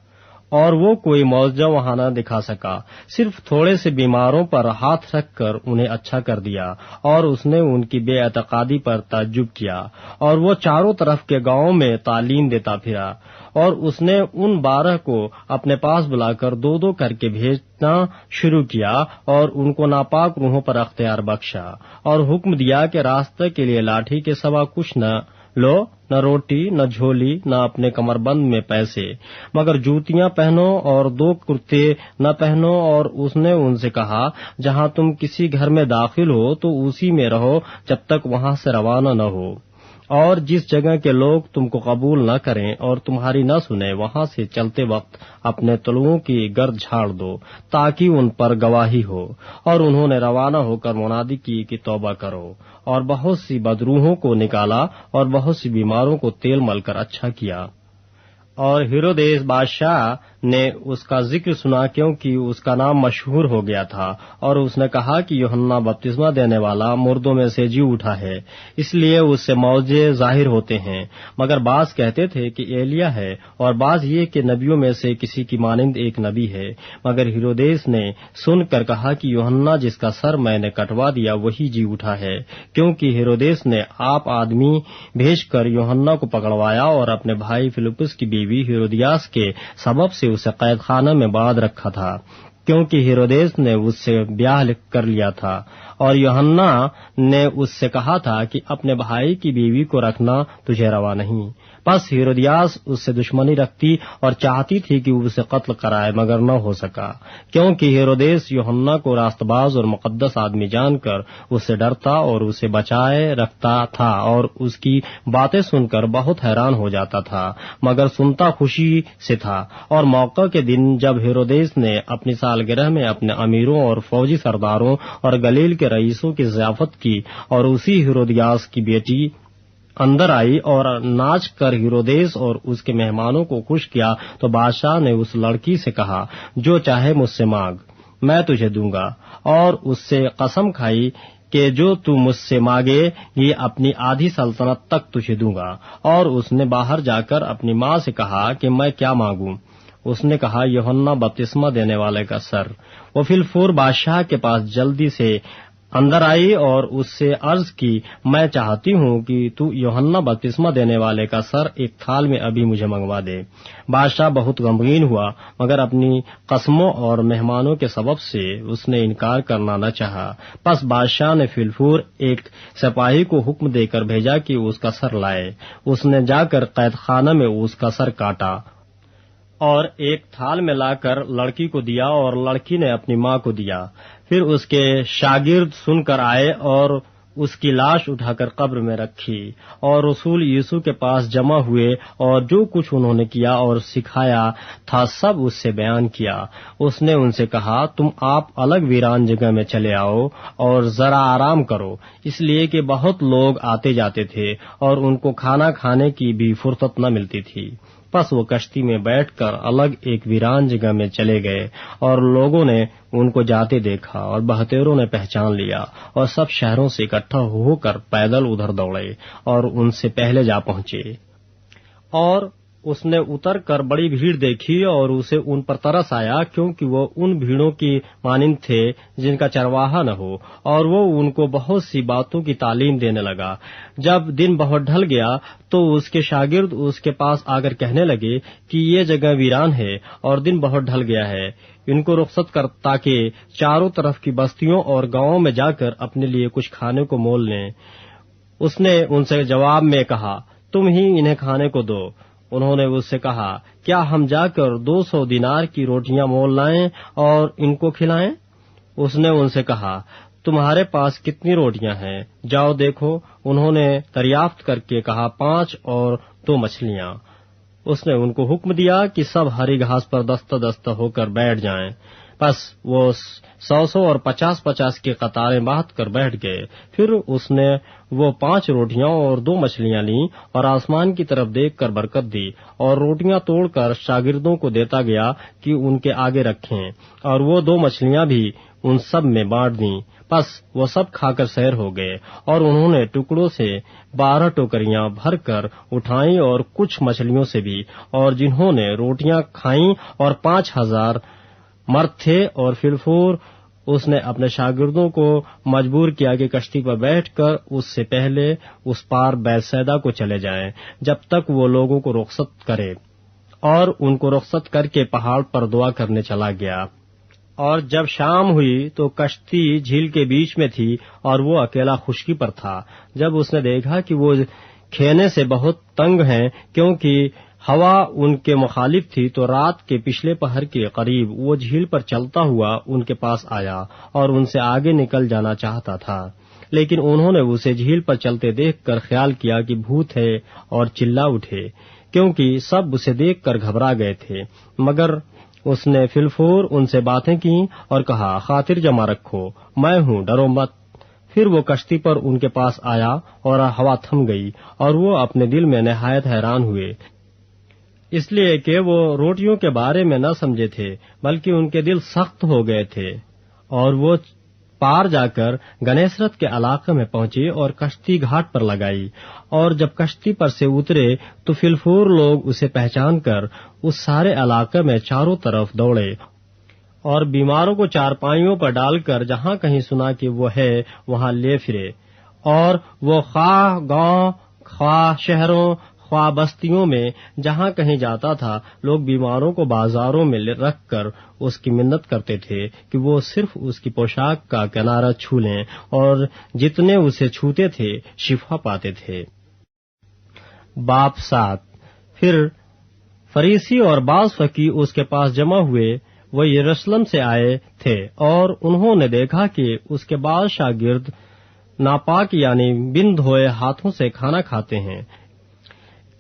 اور وہ کوئی معجزہ وہاں نہ دکھا سکا، صرف تھوڑے سے بیماروں پر ہاتھ رکھ کر انہیں اچھا کر دیا، اور اس نے ان کی بے اعتقادی پر تعجب کیا، اور وہ چاروں طرف کے گاؤں میں تعلیم دیتا پھرا، اور اس نے ان 12 کو اپنے پاس بلا کر 2 کر کے بھیجنا شروع کیا، اور ان کو ناپاک روحوں پر اختیار بخشا، اور حکم دیا کہ راستے کے لیے لاٹھی کے سوا کچھ نہ لو، نہ روٹی، نہ جھولی، نہ اپنے کمر بند میں پیسے، مگر جوتیاں پہنو اور 2 کرتے نہ پہنو، اور اس نے ان سے کہا، جہاں تم کسی گھر میں داخل ہو تو اسی میں رہو جب تک وہاں سے روانہ نہ ہو، اور جس جگہ کے لوگ تم کو قبول نہ کریں اور تمہاری نہ سنیں، وہاں سے چلتے وقت اپنے تلوؤں کی گرد جھاڑ دو تاکہ ان پر گواہی ہو۔ اور انہوں نے روانہ ہو کر منادی کی کہ توبہ کرو، اور بہت سی بدروحوں کو نکالا اور بہت سی بیماروں کو تیل مل کر اچھا کیا۔ اور ہیرودیس بادشاہ نے اس کا ذکر سنا کیونکہ اس کا نام مشہور ہو گیا تھا، اور اس نے کہا کہ یوحنا بپتسمہ دینے والا مردوں میں سے جی اٹھا ہے، اس لیے اس سے معجزے ظاہر ہوتے ہیں۔ مگر بعض کہتے تھے کہ ایلیا ہے، اور بعض یہ کہ نبیوں میں سے کسی کی مانند ایک نبی ہے۔ مگر ہیرودیس نے سن کر کہا کہ یوحنا جس کا سر میں نے کٹوا دیا وہی جی اٹھا ہے، کیونکہ ہیرودیس نے آپ آدمی بھیج کر یوحنا کو پکڑوایا اور اپنے بھائی فلپس کی بیوی ہیرودیاس کے سبب سے اسے قید خانہ میں باندھ رکھا تھا، کیونکہ ہیرودیس نے اس سے بیاہ کر لیا تھا، اور یوحنا نے اس سے کہا تھا کہ اپنے بھائی کی بیوی کو رکھنا تجھے روا نہیں۔ پس ہیرودیاس اس سے دشمنی رکھتی اور چاہتی تھی کہ اسے قتل کرائے، مگر نہ ہو سکا، کیونکہ ہیرودیس یوحنا کو راست باز اور مقدس آدمی جان کر اس سے ڈرتا اور اسے بچائے رکھتا تھا، اور اس کی باتیں سن کر بہت حیران ہو جاتا تھا، مگر سنتا خوشی سے تھا۔ اور موقع کے دن جب ہیرودیس نے اپنی سالگرہ میں اپنے امیروں اور فوجی سرداروں اور گلیل کے رئیسوں کی ضیافت کی، اور اسی ہیرودیاس کی بیٹی اندر آئی اور ناچ کر ہیرودیس اور اس کے مہمانوں کو خوش کیا، تو بادشاہ نے اس لڑکی سے کہا، جو چاہے مجھ سے مانگ، میں تجھے دوں گا، اور اس سے قسم کھائی کہ جو تو مجھ سے مانگے یہ اپنی آدھی سلطنت تک تجھے دوں گا۔ اور اس نے باہر جا کر اپنی ماں سے کہا کہ میں کیا مانگوں؟ اس نے کہا، یوحنا بپتسمہ دینے والے کا سر۔ وہ فی الفور بادشاہ کے پاس جلدی سے اندر آئی اور اس سے عرض کی، میں چاہتی ہوں کہ تو یوحنا بپتسمہ دینے والے کا سر ایک تھال میں ابھی مجھے منگوا دے۔ بادشاہ بہت غمگین ہوا، مگر اپنی قسموں اور مہمانوں کے سبب سے اس نے انکار کرنا نہ چاہا۔ پس بادشاہ نے فی الفور ایک سپاہی کو حکم دے کر بھیجا کہ اس کا سر لائے۔ اس نے جا کر قید خانہ میں اس کا سر کاٹا اور ایک تھال میں لا کر لڑکی کو دیا، اور لڑکی نے اپنی ماں کو دیا۔ پھر اس کے شاگرد سن کر آئے اور اس کی لاش اٹھا کر قبر میں رکھی، اور رسول یسوع کے پاس جمع ہوئے، اور جو کچھ انہوں نے کیا اور سکھایا تھا سب اس سے بیان کیا۔ اس نے ان سے کہا، تم آپ الگ ویران جگہ میں چلے آؤ اور ذرا آرام کرو، اس لیے کہ بہت لوگ آتے جاتے تھے اور ان کو کھانا کھانے کی بھی فرصت نہ ملتی تھی۔ پس وہ کشتی میں بیٹھ کر الگ ایک ویران جگہ میں چلے گئے، اور لوگوں نے ان کو جاتے دیکھا، اور بہتیروں نے پہچان لیا، اور سب شہروں سے اکٹھا ہو کر پیدل ادھر دوڑے اور ان سے پہلے جا پہنچے۔ اور اس نے اتر کر بڑی بھیڑ دیکھی اور اسے ان پر ترس آیا، کیونکہ وہ ان بھیڑوں کی مانند تھے جن کا چرواہا نہ ہو، اور وہ ان کو بہت سی باتوں کی تعلیم دینے لگا۔ جب دن بہت ڈھل گیا تو اس کے شاگرد اس کے پاس آ کر کہنے لگے کہ یہ جگہ ویران ہے اور دن بہت ڈھل گیا ہے، ان کو رخصت کر تاکہ چاروں طرف کی بستیوں اور گاؤں میں جا کر اپنے لیے کچھ کھانے کو مول لیں۔ اس نے ان سے جواب میں کہا، تم ہی انہیں کھانے کو دو۔ انہوں نے اس سے کہا، کیا ہم جا کر 200 دینار کی روٹیاں مول لائیں اور ان کو کھلائیں؟ اس نے ان سے کہا، تمہارے پاس کتنی روٹیاں ہیں؟ جاؤ دیکھو۔ انہوں نے دریافت کر کے کہا 5 اور 2 مچھلیاں۔ اس نے ان کو حکم دیا کہ سب ہری گھاس پر دستہ دستہ ہو کر بیٹھ جائیں۔ پس وہ 100 اور 50 کی قطاریں باندھ کر بیٹھ گئے۔ پھر اس نے وہ 5 روٹیاں اور 2 مچھلیاں لیں اور آسمان کی طرف دیکھ کر برکت دی اور روٹیاں توڑ کر شاگردوں کو دیتا گیا کہ ان کے آگے رکھیں، اور وہ 2 مچھلیاں بھی ان سب میں بانٹ دیں۔ پس وہ سب کھا کر سیر ہو گئے، اور انہوں نے ٹکڑوں سے 12 ٹوکریاں بھر کر اٹھائیں اور کچھ مچھلیوں سے بھی، اور جنہوں نے روٹیاں کھائیں اور 5000 مرد تھے۔ اور فلفور اس نے اپنے شاگردوں کو مجبور کیا کہ کشتی پر بیٹھ کر اس سے پہلے اس پار بیتسیدا کو چلے جائیں جب تک وہ لوگوں کو رخصت کرے، اور ان کو رخصت کر کے پہاڑ پر دعا کرنے چلا گیا۔ اور جب شام ہوئی تو کشتی جھیل کے بیچ میں تھی اور وہ اکیلا خشکی پر تھا۔ جب اس نے دیکھا کہ وہ کھینے سے بہت تنگ ہیں کیونکہ ہوا ان کے مخالف تھی، تو رات کے پچھلے پہر کے قریب وہ جھیل پر چلتا ہوا ان کے پاس آیا اور ان سے آگے نکل جانا چاہتا تھا، لیکن انہوں نے اسے جھیل پر چلتے دیکھ کر خیال کیا کہ بھوت ہے اور چلا اٹھے، کیونکہ سب اسے دیکھ کر گھبرا گئے تھے۔ مگر اس نے فلفور ان سے باتیں کی اور کہا، خاطر جمع رکھو، میں ہوں، ڈرو مت۔ پھر وہ کشتی پر ان کے پاس آیا اور ہوا تھم گئی، اور وہ اپنے دل میں نہایت حیران ہوئے، اس لیے کہ وہ روٹیوں کے بارے میں نہ سمجھے تھے، بلکہ ان کے دل سخت ہو گئے تھے۔ اور وہ پار جا کر گنیسرت کے علاقے میں پہنچے اور کشتی گھاٹ پر لگائی، اور جب کشتی پر سے اترے تو فلفور لوگ اسے پہچان کر اس سارے علاقے میں چاروں طرف دوڑے اور بیماروں کو چارپائیوں پر ڈال کر جہاں کہیں سنا کہ وہ ہے وہاں لے پھرے، اور وہ خواہ گاؤں خواہ شہروں خواہ بستیوں میں جہاں کہیں جاتا تھا، لوگ بیماروں کو بازاروں میں رکھ کر اس کی منت کرتے تھے کہ وہ صرف اس کی پوشاک کا کنارہ چھو لیں، اور جتنے اسے چھوتے تھے شفا پاتے تھے۔ باب 7۔ پھر فریسی اور بعض فقیہ اس کے پاس جمع ہوئے، وہ یروشلم سے آئے تھے، اور انہوں نے دیکھا کہ اس کے بعض شاگرد ناپاک یعنی بن دھوئے ہاتھوں سے کھانا کھاتے ہیں،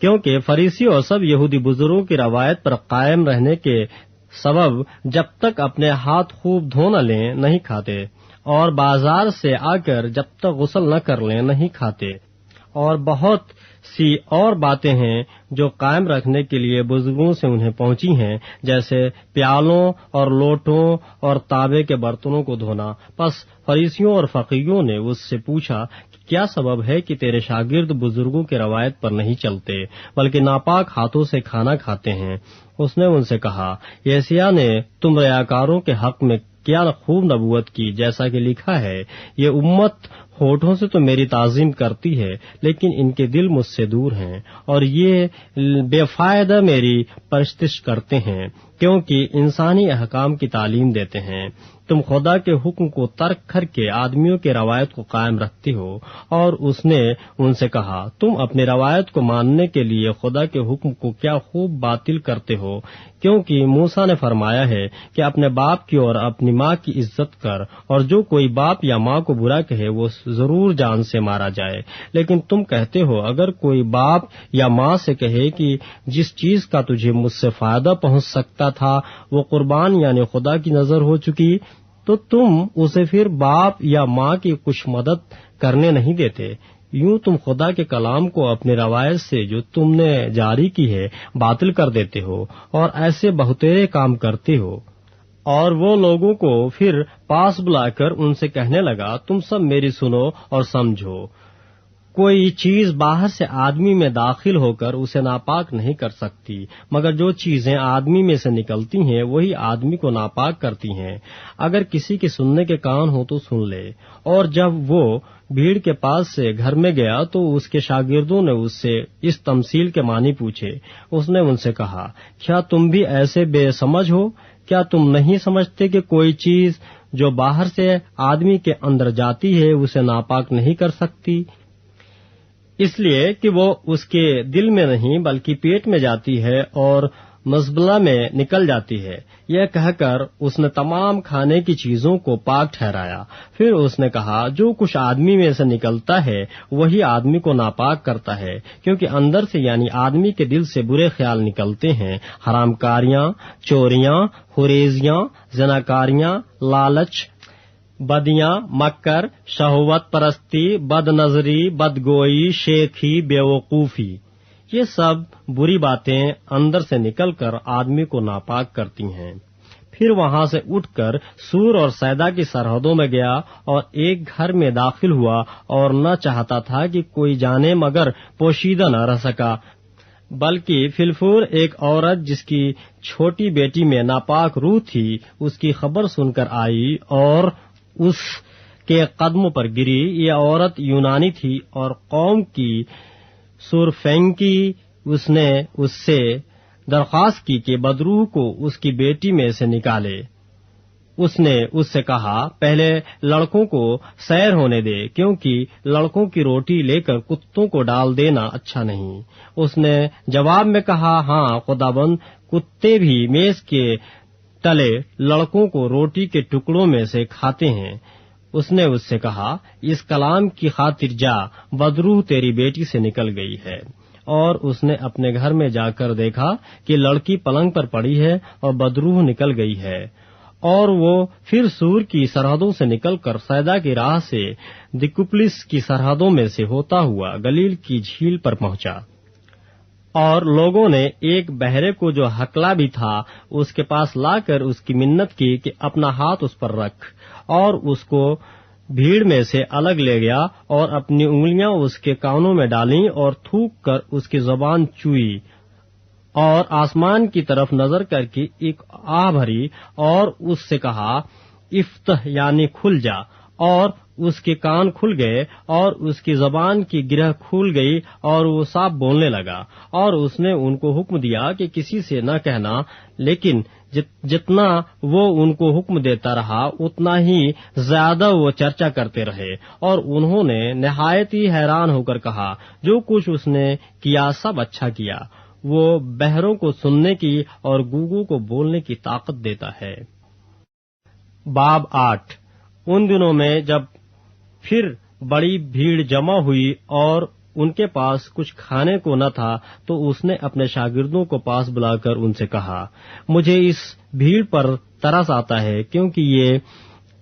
کیونکہ فریسی اور سب یہودی بزرگوں کی روایت پر قائم رہنے کے سبب جب تک اپنے ہاتھ خوب دھو نہ لیں نہیں کھاتے، اور بازار سے آ کر جب تک غسل نہ کر لیں نہیں کھاتے، اور بہت سی اور باتیں ہیں جو قائم رکھنے کے لیے بزرگوں سے انہیں پہنچی ہیں، جیسے پیالوں اور لوٹوں اور تانبے کے برتنوں کو دھونا۔ پس فریسیوں اور فقیہوں نے اس سے پوچھا کہ کیا سبب ہے کہ تیرے شاگرد بزرگوں کی روایت پر نہیں چلتے بلکہ ناپاک ہاتھوں سے کھانا کھاتے ہیں؟ اس نے ان سے کہا، یسیاہ نے تم ریاکاروں کے حق میں کیا خوب نبوت کی، جیسا کہ لکھا ہے، یہ امت ہونٹوں سے تو میری تعظیم کرتی ہے لیکن ان کے دل مجھ سے دور ہیں، اور یہ بے فائدہ میری پرستش کرتے ہیں کیونکہ انسانی احکام کی تعلیم دیتے ہیں۔ تم خدا کے حکم کو ترک کر کے آدمیوں کی روایت کو قائم رکھتے ہو۔ اور اس نے ان سے کہا، تم اپنی روایت کو ماننے کے لیے خدا کے حکم کو کیا خوب باطل کرتے ہو، کیونکہ موسیٰ نے فرمایا ہے کہ اپنے باپ کی اور اپنی ماں کی عزت کر، اور جو کوئی باپ یا ماں کو برا کہے وہ ضرور جان سے مارا جائے۔ لیکن تم کہتے ہو، اگر کوئی باپ یا ماں سے کہے کہ جس چیز کا تجھے مجھ سے فائدہ پہنچ سکتا تھا وہ قربان یعنی خدا کی نظر ہو چکی، تو تم اسے پھر باپ یا ماں کی کچھ مدد کرنے نہیں دیتے۔ یوں تم خدا کے کلام کو اپنی روایت سے جو تم نے جاری کی ہے باطل کر دیتے ہو، اور ایسے بہترے کام کرتے ہو۔ اور وہ لوگوں کو پھر پاس بلا کر ان سے کہنے لگا، تم سب میری سنو اور سمجھو، کوئی چیز باہر سے آدمی میں داخل ہو کر اسے ناپاک نہیں کر سکتی، مگر جو چیزیں آدمی میں سے نکلتی ہیں وہی آدمی کو ناپاک کرتی ہیں۔ اگر کسی کے سننے کے کان ہو تو سن لے۔ اور جب وہ بھیڑ کے پاس سے گھر میں گیا تو اس کے شاگردوں نے اس سے اس تمثیل کے معنی پوچھے۔ اس نے ان سے کہا، کیا تم بھی ایسے بے سمجھ ہو؟ کیا تم نہیں سمجھتے کہ کوئی چیز جو باہر سے آدمی کے اندر جاتی ہے اسے ناپاک نہیں کر سکتی، اس لیے کہ وہ اس کے دل میں نہیں بلکہ پیٹ میں جاتی ہے اور مزبلہ میں نکل جاتی ہے۔ یہ کہہ کر اس نے تمام کھانے کی چیزوں کو پاک ٹھہرایا۔ پھر اس نے کہا، جو کچھ آدمی میں سے نکلتا ہے وہی آدمی کو ناپاک کرتا ہے، کیونکہ اندر سے یعنی آدمی کے دل سے برے خیال نکلتے ہیں، حرام کاریاں، چوریاں، خریزیاں، زناکاریاں، لالچ، بدیاں، مکر، شہوت پرستی، بد نظری، بدگوئی، شیخی، بیوقوفی۔ یہ سب بری باتیں اندر سے نکل کر آدمی کو ناپاک کرتی ہیں۔ پھر وہاں سے اٹھ کر سور اور سیدا کی سرحدوں میں گیا اور ایک گھر میں داخل ہوا اور نہ چاہتا تھا کہ کوئی جانے مگر پوشیدہ نہ رہ سکا، بلکہ فلفور ایک عورت جس کی چھوٹی بیٹی میں ناپاک روح تھی اس کی خبر سن کر آئی اور اس کے قدموں پر گری۔ یہ عورت یونانی تھی اور قوم کی سورفینکی۔ اس نے اس سے درخواست کی کہ بدروح کو اس کی بیٹی میں سے نکالے۔ اس نے اس سے کہا، پہلے لڑکوں کو سیر ہونے دے، کیونکہ لڑکوں کی روٹی لے کر کتوں کو ڈال دینا اچھا نہیں۔ اس نے جواب میں کہا، ہاں خداوند، کتے بھی میز کے تلے لڑکوں کو روٹی کے ٹکڑوں میں سے کھاتے ہیں۔ اس نے اس سے کہا، اس کلام کی خاطر جا، بدروح تیری بیٹی سے نکل گئی ہے۔ اور اس نے اپنے گھر میں جا کر دیکھا کہ لڑکی پلنگ پر پڑی ہے اور بدروح نکل گئی ہے۔ اور وہ پھر سور کی سرحدوں سے نکل کر سیدا کی راہ سے دیکوپلس کی سرحدوں میں سے ہوتا ہوا گلیل کی جھیل پر پہنچا۔ اور لوگوں نے ایک بہرے کو جو ہکلا بھی تھا اس کے پاس لا کر اس کی منت کی کہ اپنا ہاتھ اس پر رکھ، اور اس کو بھیڑ میں سے الگ لے گیا اور اپنی انگلیاں اس کے کانوں میں ڈالیں اور تھوک کر اس کی زبان چوئی، اور آسمان کی طرف نظر کر کے ایک آہ بھری اور اس سے کہا، افتح یعنی کھل جا، اور اس کے کان کھل گئے اور اس کی زبان کی گرہ کھل گئی اور وہ صاف بولنے لگا۔ اور اس نے ان کو حکم دیا کہ کسی سے نہ کہنا، لیکن جتنا وہ ان کو حکم دیتا رہا اتنا ہی زیادہ وہ چرچا کرتے رہے، اور انہوں نے نہایت ہی حیران ہو کر کہا، جو کچھ اس نے کیا سب اچھا کیا۔ وہ بہروں کو سننے کی اور گونگوں کو بولنے کی طاقت دیتا ہے۔ باب 8۔ ان دنوں میں جب پھر بڑی بھیڑ جمع ہوئی اور ان کے پاس کچھ کھانے کو نہ تھا تو اس نے اپنے شاگردوں کو پاس بلا کر ان سے کہا، مجھے اس بھیڑ پر ترس آتا ہے، کیونکہ یہ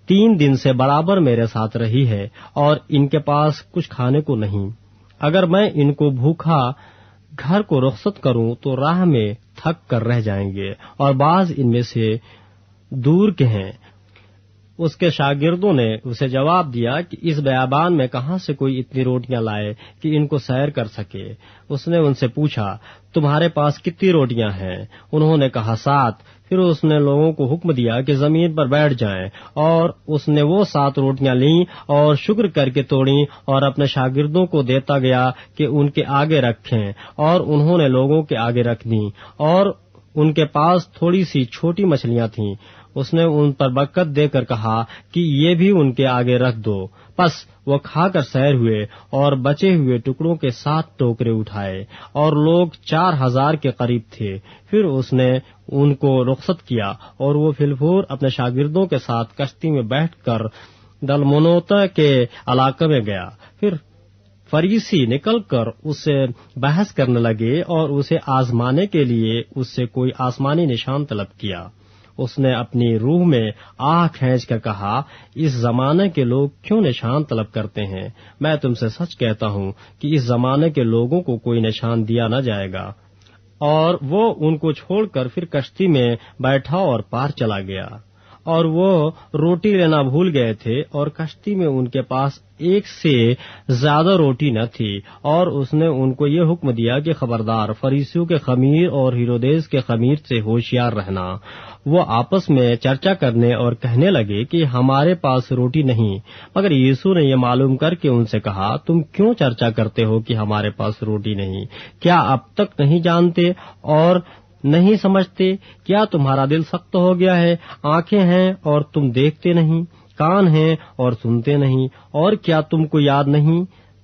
3 دن سے برابر میرے ساتھ رہی ہے اور ان کے پاس کچھ کھانے کو نہیں۔ اگر میں ان کو بھوکھا گھر کو رخصت کروں تو راہ میں تھک کر رہ جائیں گے، اور بعض ان میں سے دور کے ہیں۔ اس کے شاگردوں نے اسے جواب دیا کہ اس بیابان میں کہاں سے کوئی اتنی روٹیاں لائے کہ ان کو سیر کر سکے۔ اس نے ان سے پوچھا، تمہارے پاس کتنی روٹیاں ہیں؟ انہوں نے کہا، 7۔ پھر اس نے لوگوں کو حکم دیا کہ زمین پر بیٹھ جائیں، اور اس نے وہ 7 روٹیاں لیں اور شکر کر کے توڑیں اور اپنے شاگردوں کو دیتا گیا کہ ان کے آگے رکھیں، اور انہوں نے لوگوں کے آگے رکھ دیں، اور ان کے پاس تھوڑی سی چھوٹی مچھلیاں تھیں۔ اس نے ان پر برکت دے کر کہا کہ یہ بھی ان کے آگے رکھ دو۔ پس وہ کھا کر سیر ہوئے اور بچے ہوئے ٹکڑوں کے 7 ٹوکرے اٹھائے، اور لوگ 4000 کے قریب تھے۔ پھر اس نے ان کو رخصت کیا اور وہ فلفور اپنے شاگردوں کے ساتھ کشتی میں بیٹھ کر دلمنوتا کے علاقے میں گیا۔ پھر فریسی نکل کر اس سے بحث کرنے لگے اور اسے آزمانے کے لیے اس سے کوئی آسمانی نشان طلب کیا۔ اس نے اپنی روح میں آہ کھینچ کر کہا، اس زمانے کے لوگ کیوں نشان طلب کرتے ہیں؟ میں تم سے سچ کہتا ہوں کہ اس زمانے کے لوگوں کو کوئی نشان دیا نہ جائے گا۔ اور وہ ان کو چھوڑ کر پھر کشتی میں بیٹھا اور پار چلا گیا۔ اور وہ روٹی لینا بھول گئے تھے، اور کشتی میں ان کے پاس 1 سے زیادہ روٹی نہ تھی۔ اور اس نے ان کو یہ حکم دیا کہ خبردار، فریسیوں کے خمیر اور ہیرودیس کے خمیر سے ہوشیار رہنا۔ وہ آپس میں چرچا کرنے اور کہنے لگے کہ ہمارے پاس روٹی نہیں۔ مگر یسوع نے یہ معلوم کر کے ان سے کہا، تم کیوں چرچا کرتے ہو کہ ہمارے پاس روٹی نہیں؟ کیا اب تک نہیں جانتے اور نہیں سمجھتے؟ کیا تمہارا دل سخت ہو گیا ہے؟ آنکھیں ہیں اور تم دیکھتے نہیں، کان ہیں اور سنتے نہیں، اور کیا تم کو یاد نہیں؟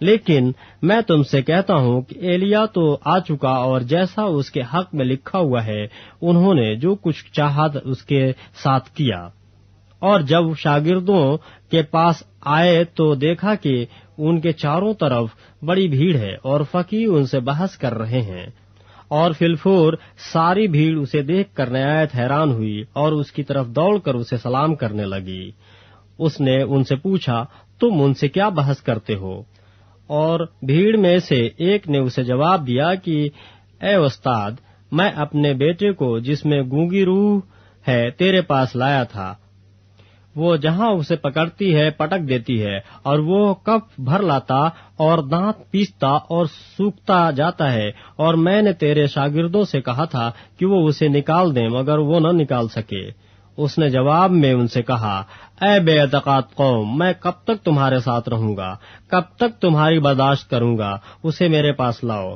لیکن میں تم سے کہتا ہوں کہ ایلیا تو آ چکا اور جیسا اس کے حق میں لکھا ہوا ہے انہوں نے جو کچھ چاہا اس کے ساتھ کیا۔ اور جب شاگردوں کے پاس آئے تو دیکھا کہ ان کے چاروں طرف بڑی بھیڑ ہے اور فقیہ ان سے بحث کر رہے ہیں، اور فی الفور ساری بھیڑ اسے دیکھ کر نہایت حیران ہوئی اور اس کی طرف دوڑ کر اسے سلام کرنے لگی۔ اس نے ان سے پوچھا، تم ان سے کیا بحث کرتے ہو؟ اور بھیڑ میں سے ایک نے اسے جواب دیا کہ اے استاد، میں اپنے بیٹے کو جس میں گونگی روح ہے تیرے پاس لایا تھا۔ وہ جہاں اسے پکڑتی ہے پٹک دیتی ہے، اور وہ کف بھر لاتا اور دانت پیستا اور سوکھتا جاتا ہے، اور میں نے تیرے شاگردوں سے کہا تھا کہ وہ اسے نکال دیں مگر وہ نہ نکال سکے۔ اس نے جواب میں ان سے کہا، اے بے اعتقاد قوم، میں کب تک تمہارے ساتھ رہوں گا؟ کب تک تمہاری برداشت کروں گا؟ اسے میرے پاس لاؤ۔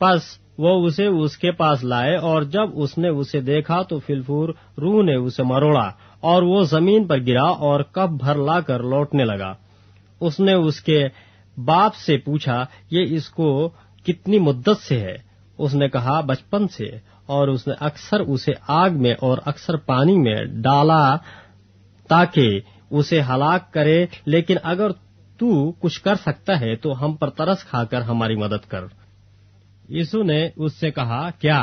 پس وہ اسے اس کے پاس لائے، اور جب اس نے اسے دیکھا تو فی الفور روح نے اسے مروڑا اور وہ زمین پر گرا اور کف بھر لا کر لوٹنے لگا۔ اس نے اس کے باپ سے پوچھا، یہ اس کو کتنی مدت سے ہے؟ اس نے کہا، بچپن سے، اور اس نے اکثر اسے آگ میں اور اکثر پانی میں ڈالا تاکہ اسے ہلاک کرے، لیکن اگر تو کچھ کر سکتا ہے تو ہم پر ترس کھا کر ہماری مدد کر۔ یسوع نے اس سے کہا، کیا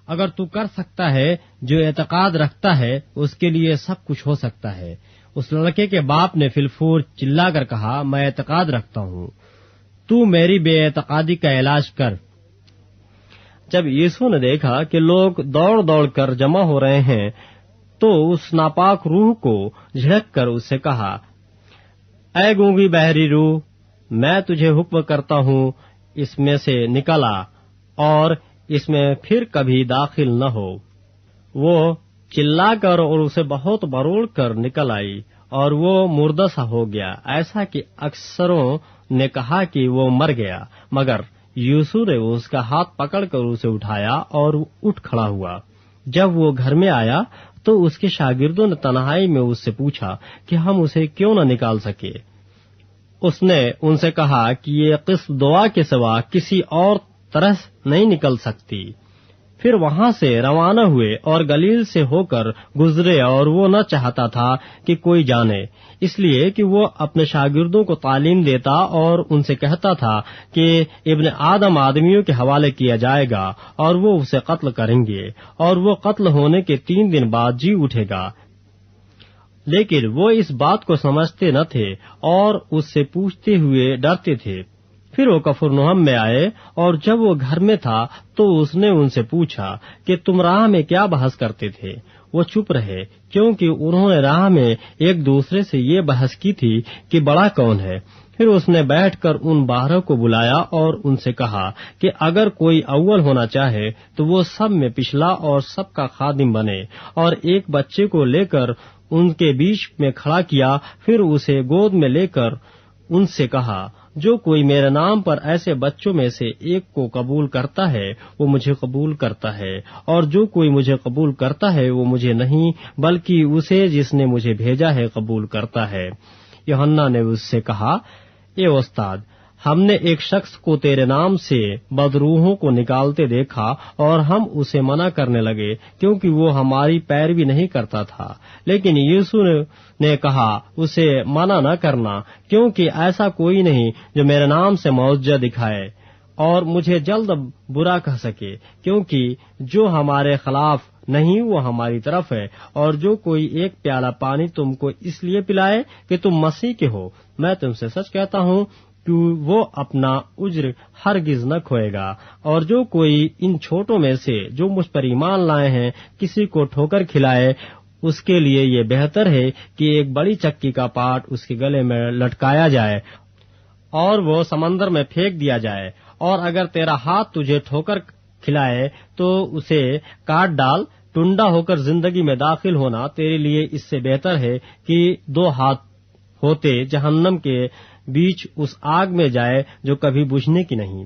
اگر تو کر سکتا ہے؟ جو اعتقاد رکھتا ہے اس کے لیے سب کچھ ہو سکتا ہے۔ اس لڑکے کے باپ نے فی الفور چلا کر کہا، میں اعتقاد رکھتا ہوں، تو میری بے اعتقادی کا علاج کر۔ جب یسوع نے دیکھا کہ لوگ دوڑ دوڑ کر جمع ہو رہے ہیں تو اس ناپاک روح کو جھڑک کر اس سے کہا، اے گونگی بحری روح، میں تجھے حکم کرتا ہوں، اس میں سے نکل آ اور اس میں پھر کبھی داخل نہ ہو۔ وہ چلا کر اور اسے بہت مروڑ کر نکل آئی، اور وہ مردہ سا ہو گیا، ایسا کہ اکثروں نے کہا کہ وہ مر گیا، مگر یسوع نے اس کا ہاتھ پکڑ کر اسے اٹھایا اور اٹھ کھڑا ہوا۔ جب وہ گھر میں آیا تو اس کے شاگردوں نے تنہائی میں اس سے پوچھا کہ ہم اسے کیوں نہ نکال سکے۔ اس نے ان سے کہا کہ یہ قسط دعا کے سوا کسی اور طرح نہیں نکل سکتی۔ پھر وہاں سے روانہ ہوئے اور گلیل سے ہو کر گزرے، اور وہ نہ چاہتا تھا کہ کوئی جانے، اس لیے کہ وہ اپنے شاگردوں کو تعلیم دیتا اور ان سے کہتا تھا کہ ابن آدم آدمیوں کے حوالے کیا جائے گا اور وہ اسے قتل کریں گے، اور وہ قتل ہونے کے 3 دن بعد جی اٹھے گا۔ لیکن وہ اس بات کو سمجھتے نہ تھے اور اس سے پوچھتے ہوئے ڈرتے تھے۔ پھر وہ کفرنہم میں آئے، اور جب وہ گھر میں تھا تو اس نے ان سے پوچھا کہ تم راہ میں کیا بحث کرتے تھے؟ وہ چپ رہے، کیونکہ انہوں نے راہ میں ایک دوسرے سے یہ بحث کی تھی کہ بڑا کون ہے۔ پھر اس نے بیٹھ کر ان 12 کو بلایا اور ان سے کہا کہ اگر کوئی اول ہونا چاہے تو وہ سب میں پچھلا اور سب کا خادم بنے، اور ایک بچے کو لے کر ان کے بیچ میں کھڑا کیا۔ پھر اسے گود میں لے کر ان سے کہا، جو کوئی میرے نام پر ایسے بچوں میں سے ایک کو قبول کرتا ہے وہ مجھے قبول کرتا ہے، اور جو کوئی مجھے قبول کرتا ہے وہ مجھے نہیں بلکہ اسے جس نے مجھے بھیجا ہے قبول کرتا ہے۔ یوحنا نے اس سے کہا، اے استاد، ہم نے ایک شخص کو تیرے نام سے بدروحوں کو نکالتے دیکھا اور ہم اسے منع کرنے لگے کیونکہ وہ ہماری پیروی نہیں کرتا تھا۔ لیکن یسوع نے کہا، اسے منع نہ کرنا، کیونکہ ایسا کوئی نہیں جو میرے نام سے معجزہ دکھائے اور مجھے جلد برا کہہ سکے، کیونکہ جو ہمارے خلاف نہیں وہ ہماری طرف ہے۔ اور جو کوئی ایک پیالہ پانی تم کو اس لیے پلائے کہ تم مسیح کے ہو، میں تم سے سچ کہتا ہوں کہ وہ اپنا اجر ہرگز نہ کھوئے گا۔ اور جو کوئی ان چھوٹوں میں سے جو مجھ پر ایمان لائے ہیں کسی کو ٹھوکر کھلائے، اس کے لیے یہ بہتر ہے کہ ایک بڑی چکی کا پاٹ اس کے گلے میں لٹکایا جائے اور وہ سمندر میں پھینک دیا جائے۔ اور اگر تیرا ہاتھ تجھے ٹھوکر کھلائے تو اسے کاٹ ڈال۔ ٹنڈا ہو کر زندگی میں داخل ہونا تیرے لیے اس سے بہتر ہے کہ 2 ہاتھ ہوتے جہنم کے بیچ اس آگ میں جائے جو کبھی بجھنے کی نہیں،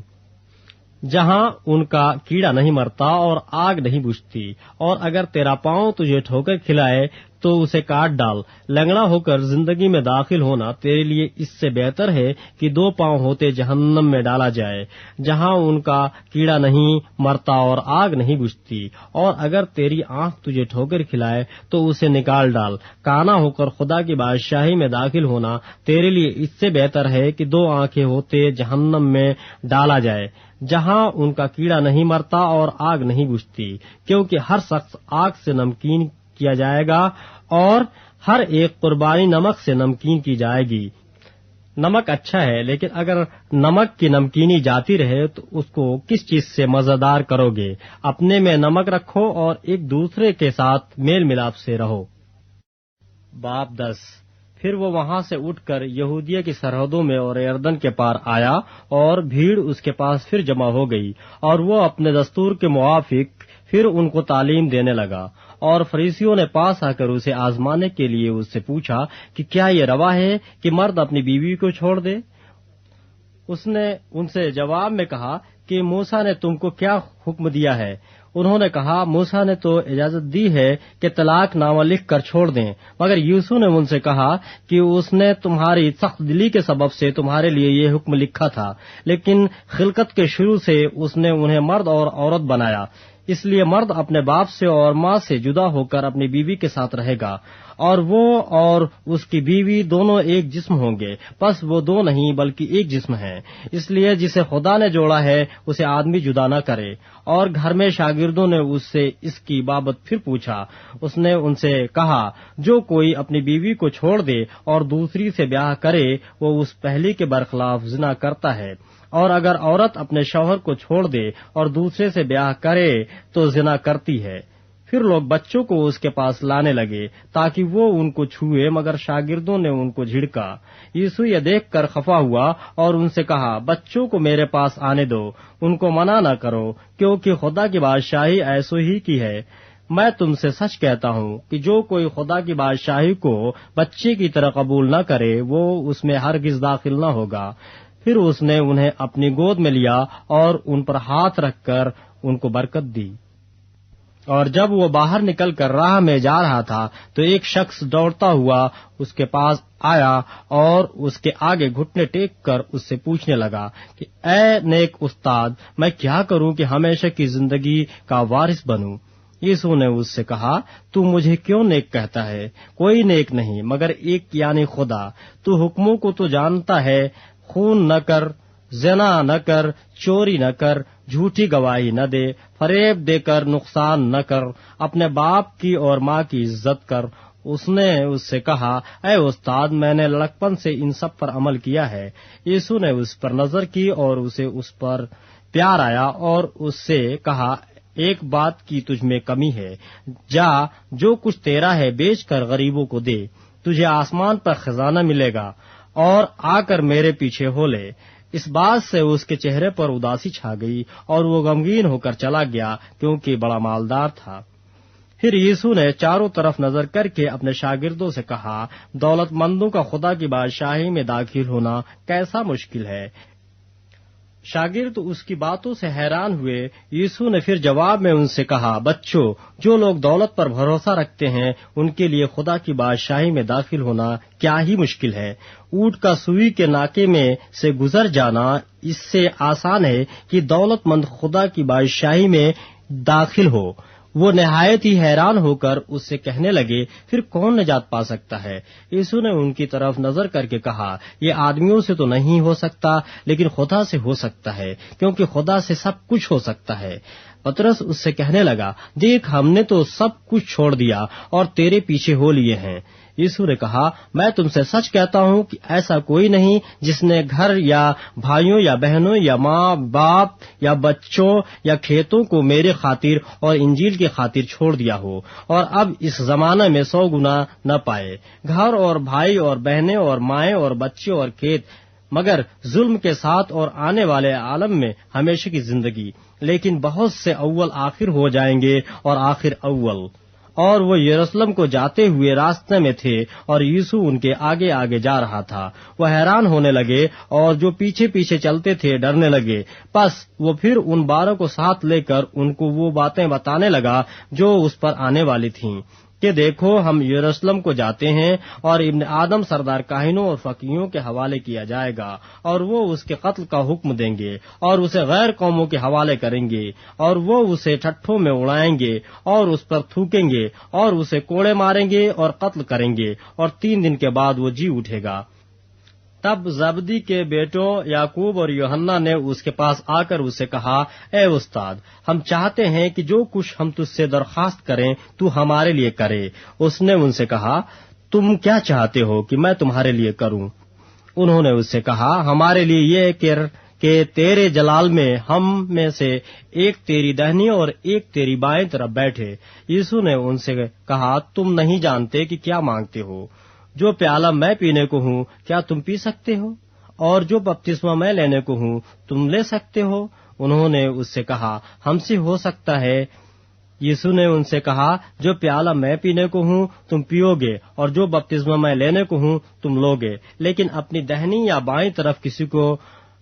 جہاں ان کا کیڑا نہیں مرتا اور آگ نہیں بجھتی۔ اور اگر تیرا پاؤں تجھے ٹھوکر کھلائے تو اسے کاٹ ڈال۔ لنگڑا ہو کر زندگی میں داخل ہونا تیرے لیے اس سے بہتر ہے کہ 2 پاؤں ہوتے جہنم میں ڈالا جائے، جہاں ان کا کیڑا نہیں مرتا اور آگ نہیں بجھتی۔ اور اگر تیری آنکھ تجھے ٹھوکر کھلائے تو اسے نکال ڈال۔ کانا ہو کر خدا کی بادشاہی میں داخل ہونا تیرے لیے اس سے بہتر ہے کہ 2 آنکھیں ہوتے جہنم میں ڈالا جائے، جہاں ان کا کیڑا نہیں مرتا اور آگ نہیں بجھتی، کیونکہ ہر شخص آگ سے نمکین کیا جائے گا اور ہر ایک قربانی نمک سے نمکین کی جائے گی۔ نمک اچھا ہے، لیکن اگر نمک کی نمکینی جاتی رہے تو اس کو کس چیز سے مزیدار کرو گے؟ اپنے میں نمک رکھو اور ایک دوسرے کے ساتھ میل ملاپ سے رہو۔ باب 10۔ پھر وہ وہاں سے اٹھ کر یہودیہ کی سرحدوں میں اور یردن کے پار آیا، اور بھیڑ اس کے پاس پھر جمع ہو گئی، اور وہ اپنے دستور کے موافق پھر ان کو تعلیم دینے لگا۔ اور فریسیوں نے پاس آ کر اسے آزمانے کے لیے اس سے پوچھا کہ کیا یہ روا ہے کہ مرد اپنی بیوی کو چھوڑ دے؟ اس نے ان سے جواب میں کہا کہ موسیٰ نے تم کو کیا حکم دیا ہے؟ انہوں نے کہا، موسیٰ نے تو اجازت دی ہے کہ طلاق نامہ لکھ کر چھوڑ دیں، مگر یوسف نے ان سے کہا کہ اس نے تمہاری سخت دلی کے سبب سے تمہارے لیے یہ حکم لکھا تھا، لیکن خلقت کے شروع سے اس نے انہیں مرد اور عورت بنایا، اس لیے مرد اپنے باپ سے اور ماں سے جدا ہو کر اپنی بیوی کے ساتھ رہے گا، اور وہ اور اس کی بیوی دونوں ایک جسم ہوں گے۔ پس وہ 2 نہیں بلکہ ایک جسم ہیں۔ اس لیے جسے خدا نے جوڑا ہے اسے آدمی جدا نہ کرے۔ اور گھر میں شاگردوں نے اس سے اس کی بابت پھر پوچھا۔ اس نے ان سے کہا، جو کوئی اپنی بیوی کو چھوڑ دے اور دوسری سے بیاہ کرے وہ اس پہلی کے برخلاف زنا کرتا ہے، اور اگر عورت اپنے شوہر کو چھوڑ دے اور دوسرے سے بیاہ کرے تو زنا کرتی ہے۔ پھر لوگ بچوں کو اس کے پاس لانے لگے تاکہ وہ ان کو چھوئے، مگر شاگردوں نے ان کو جھڑکا۔ یسوع یہ دیکھ کر خفا ہوا اور ان سے کہا، بچوں کو میرے پاس آنے دو، ان کو منع نہ کرو، کیونکہ خدا کی بادشاہی ایسو ہی کی ہے۔ میں تم سے سچ کہتا ہوں کہ جو کوئی خدا کی بادشاہی کو بچے کی طرح قبول نہ کرے وہ اس میں ہرگز داخل نہ ہوگا۔ پھر اس نے انہیں اپنی گود میں لیا اور ان پر ہاتھ رکھ کر ان کو برکت دی۔ اور جب وہ باہر نکل کر راہ میں جا رہا تھا تو ایک شخص دوڑتا ہوا اس کے پاس آیا اور اس کے آگے گھٹنے ٹیک کر اس سے پوچھنے لگا کہ اے نیک استاد، میں کیا کروں کہ ہمیشہ کی زندگی کا وارث بنوں؟ یسوع نے اس سے کہا، تو مجھے کیوں نیک کہتا ہے؟ کوئی نیک نہیں مگر ایک یعنی خدا۔ تو حکموں کو تو جانتا ہے، خون نہ کر، زنا نہ کر، چوری نہ کر، جھوٹی گواہی نہ دے، فریب دے کر نقصان نہ کر، اپنے باپ کی اور ماں کی عزت کر۔ اس نے اس سے کہا، اے استاد، میں نے لڑکپن سے ان سب پر عمل کیا ہے۔ یسوع نے اس پر نظر کی اور اسے اس پر پیار آیا اور اس سے کہا، ایک بات کی تجھ میں کمی ہے، جا جو کچھ تیرا ہے بیچ کر غریبوں کو دے، تجھے آسمان پر خزانہ ملے گا، اور آ کر میرے پیچھے ہو لے۔ اس بات سے اس کے چہرے پر اداسی چھا گئی اور وہ غمگین ہو کر چلا گیا کیونکہ بڑا مالدار تھا۔ پھر یسوع نے چاروں طرف نظر کر کے اپنے شاگردوں سے کہا، دولت مندوں کا خدا کی بادشاہی میں داخل ہونا کیسا مشکل ہے۔ شاگرد اس کی باتوں سے حیران ہوئے۔ یسوع نے پھر جواب میں ان سے کہا، بچوں، جو لوگ دولت پر بھروسہ رکھتے ہیں ان کے لیے خدا کی بادشاہی میں داخل ہونا کیا ہی مشکل ہے۔ اونٹ کا سوئی کے ناکے میں سے گزر جانا اس سے آسان ہے کہ دولت مند خدا کی بادشاہی میں داخل ہو۔ وہ نہایت ہی حیران ہو کر اس سے کہنے لگے، پھر کون نجات پا سکتا ہے؟ یسوع نے ان کی طرف نظر کر کے کہا، یہ آدمیوں سے تو نہیں ہو سکتا لیکن خدا سے ہو سکتا ہے، کیونکہ خدا سے سب کچھ ہو سکتا ہے۔ پطرس اس سے کہنے لگا، دیکھ، ہم نے تو سب کچھ چھوڑ دیا اور تیرے پیچھے ہو لیے ہیں۔ یسوع نے کہا، میں تم سے سچ کہتا ہوں کہ ایسا کوئی نہیں جس نے گھر یا بھائیوں یا بہنوں یا ماں باپ یا بچوں یا کھیتوں کو میرے خاطر اور انجیل کی خاطر چھوڑ دیا ہو اور اب اس زمانے میں 100 گنا نہ پائے، گھر اور بھائی اور بہنیں اور مائیں اور بچے اور کھیت، مگر ظلم کے ساتھ اور آنے والے عالم میں ہمیشہ کی زندگی۔ لیکن بہت سے اول آخر ہو جائیں گے اور آخر اول۔ اور وہ یروشلم کو جاتے ہوئے راستے میں تھے اور یسوع ان کے آگے آگے جا رہا تھا۔ وہ حیران ہونے لگے اور جو پیچھے پیچھے چلتے تھے ڈرنے لگے۔ پس وہ پھر ان 12 کو ساتھ لے کر ان کو وہ باتیں بتانے لگا جو اس پر آنے والی تھیں۔ کہ دیکھو ہم یروشلم کو جاتے ہیں اور ابن آدم سردار کاہنوں اور فقیہوں کے حوالے کیا جائے گا اور وہ اس کے قتل کا حکم دیں گے اور اسے غیر قوموں کے حوالے کریں گے اور وہ اسے ٹھٹھوں میں اڑائیں گے اور اس پر تھوکیں گے اور اسے کوڑے ماریں گے اور قتل کریں گے اور 3 دن کے بعد وہ جی اٹھے گا۔ تب زبدی کے بیٹوں یعقوب اور یوحنا نے اس کے پاس آ کر اسے کہا، اے استاد، ہم چاہتے ہیں کہ جو کچھ ہم تجھ سے درخواست کریں تو ہمارے لیے کرے۔ اس نے ان سے کہا، تم کیا چاہتے ہو کہ میں تمہارے لیے کروں؟ انہوں نے اس سے کہا، ہمارے لیے یہ کہ تیرے جلال میں ہم میں سے ایک تیری دہنی اور ایک تیری بائیں طرف بیٹھے۔ یسوع نے ان سے کہا، تم نہیں جانتے کہ کیا مانگتے ہو۔ جو پیالہ میں پینے کو ہوں کیا تم پی سکتے ہو؟ اور جو بپتسمہ میں لینے کو ہوں تم لے سکتے ہو؟ انہوں نے اس سے کہا، ہم سے ہو سکتا ہے۔ یسوع نے ان سے کہا، جو پیالہ میں پینے کو ہوں تم پیو گے اور جو بپتسمہ میں لینے کو ہوں تم لو گے، لیکن اپنی دہنی یا بائیں طرف کسی کو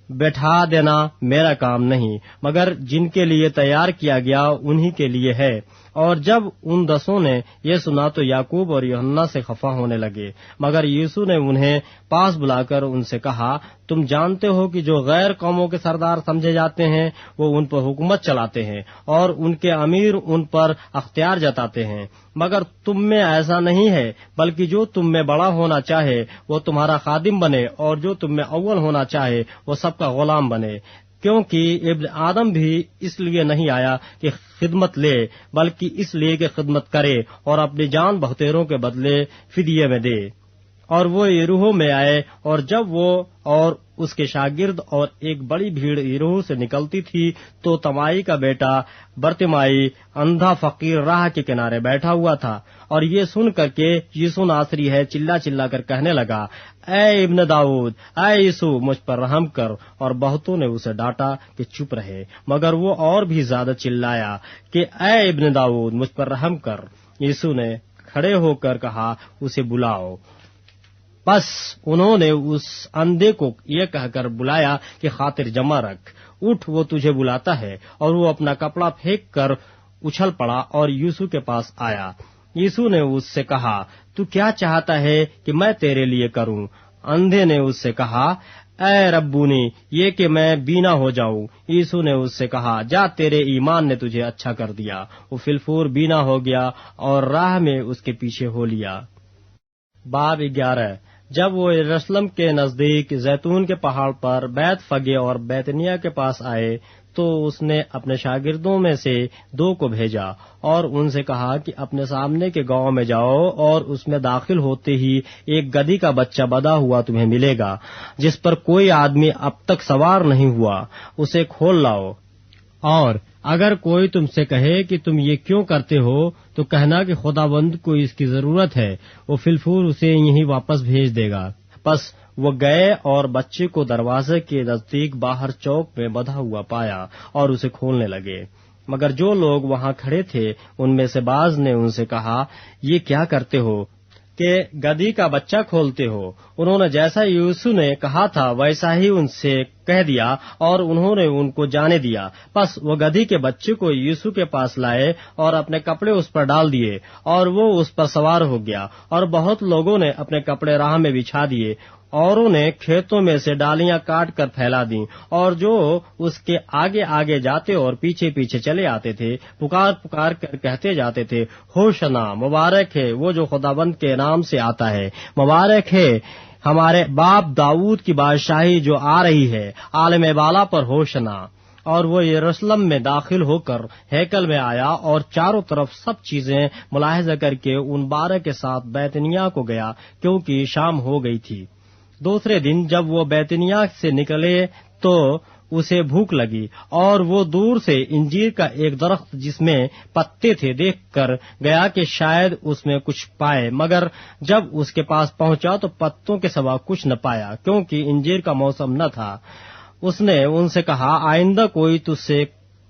بیٹھا دینا میرا کام نہیں، مگر جن کے لیے تیار کیا گیا انہی کے لیے ہے۔ اور جب ان 10 نے یہ سنا تو یعقوب اور یوحنا سے خفا ہونے لگے، مگر یسوع نے انہیں پاس بلا کر ان سے کہا، تم جانتے ہو کہ جو غیر قوموں کے سردار سمجھے جاتے ہیں وہ ان پر حکومت چلاتے ہیں اور ان کے امیر ان پر اختیار جتاتے ہیں، مگر تم میں ایسا نہیں ہے، بلکہ جو تم میں بڑا ہونا چاہے وہ تمہارا خادم بنے اور جو تم میں اول ہونا چاہے وہ سب کا غلام بنے، کیونکہ ابن آدم بھی اس لیے نہیں آیا کہ خدمت لے بلکہ اس لیے کہ خدمت کرے اور اپنی جان بہتےروں کے بدلے فدیے میں دے۔ اور وہ یریحو میں آئے، اور جب وہ اور اس کے شاگرد اور ایک بڑی بھیڑ یریحو سے نکلتی تھی تو تمائی کا بیٹا برتمائی اندھا فقیر راہ کے کنارے بیٹھا ہوا تھا، اور یہ سن کر کے یسوع ناصری ہے چلا چلا کر کہنے لگا، اے ابن داؤد، اے یسوع مجھ پر رحم کر۔ اور بہتوں نے اسے ڈانٹا کہ چپ رہے، مگر وہ اور بھی زیادہ چلایا کہ اے ابن داؤد مجھ پر رحم کر۔ یسوع نے کھڑے ہو کر کہا، اسے بلاؤ۔ بس انہوں نے اس اندھے کو یہ کہہ کر بلایا کہ خاطر جمع رکھ، اٹھ وہ تجھے بلاتا ہے، اور وہ اپنا کپڑا پھینک کر اچھل پڑا اور یسوع کے پاس آیا۔ یسوع نے اس سے کہا، تو کیا چاہتا ہے کہ میں تیرے لیے کروں؟ اندھے نے اس سے کہا، اے ربونی، یہ کہ میں بینا ہو جاؤں۔ یسوع نے اس سے کہا، جا، تیرے ایمان نے تجھے اچھا کر دیا۔ وہ فلفور بینا ہو گیا اور راہ میں اس کے پیچھے ہو لیا۔ باب 11۔ جب وہ یروشلم کے نزدیک زیتون کے پہاڑ پر بیت فگے اور بیتنیا کے پاس آئے تو اس نے اپنے شاگردوں میں سے 2 کو بھیجا اور ان سے کہا کہ اپنے سامنے کے گاؤں میں جاؤ اور اس میں داخل ہوتے ہی ایک گدھی کا بچہ بدھا ہوا تمہیں ملے گا جس پر کوئی آدمی اب تک سوار نہیں ہوا، اسے کھول لاؤ۔ اور اگر کوئی تم سے کہے کہ تم یہ کیوں کرتے ہو تو کہنا کہ خداوند کو اس کی ضرورت ہے، وہ فلفور اسے یہیں واپس بھیج دے گا۔ پس وہ گئے اور بچے کو دروازے کے نزدیک باہر چوک میں بندھا ہوا پایا اور اسے کھولنے لگے۔ مگر جو لوگ وہاں کھڑے تھے ان میں سے بعض نے ان سے کہا، یہ کیا کرتے ہو کہ گدھی کا بچہ کھولتے ہو؟ انہوں نے جیسا یسوع نے کہا تھا ویسا ہی ان سے کہہ دیا اور انہوں نے ان کو جانے دیا۔ پس وہ گدھی کے بچے کو یسوع کے پاس لائے اور اپنے کپڑے اس پر ڈال دیے اور وہ اس پر سوار ہو گیا، اور بہت لوگوں نے اپنے کپڑے راہ میں بچھا دیے، اوروں نے کھیتوں میں سے ڈالیاں کاٹ کر پھیلا دیں، اور جو اس کے آگے آگے جاتے اور پیچھے پیچھے چلے آتے تھے پکار پکار کر کہتے جاتے تھے، ہوشنا، مبارک ہے وہ جو خداوند کے نام سے آتا ہے، مبارک ہے ہمارے باپ داؤد کی بادشاہی جو آ رہی ہے، عالم بالا پر ہوشنا۔ اور وہ یروشلم میں داخل ہو کر ہیکل میں آیا اور چاروں طرف سب چیزیں ملاحظہ کر کے ان 12 کے ساتھ بیتنیا کو گیا، کیونکہ شام ہو گئی تھی۔ دوسرے دن جب وہ بیتنیا سے نکلے تو اسے بھوک لگی، اور وہ دور سے انجیر کا ایک درخت جس میں پتے تھے دیکھ کر گیا کہ شاید اس میں کچھ پائے، مگر جب اس کے پاس پہنچا تو پتوں کے سوا کچھ نہ پایا، کیونکہ انجیر کا موسم نہ تھا۔ اس نے ان سے کہا، آئندہ کوئی تجھ سے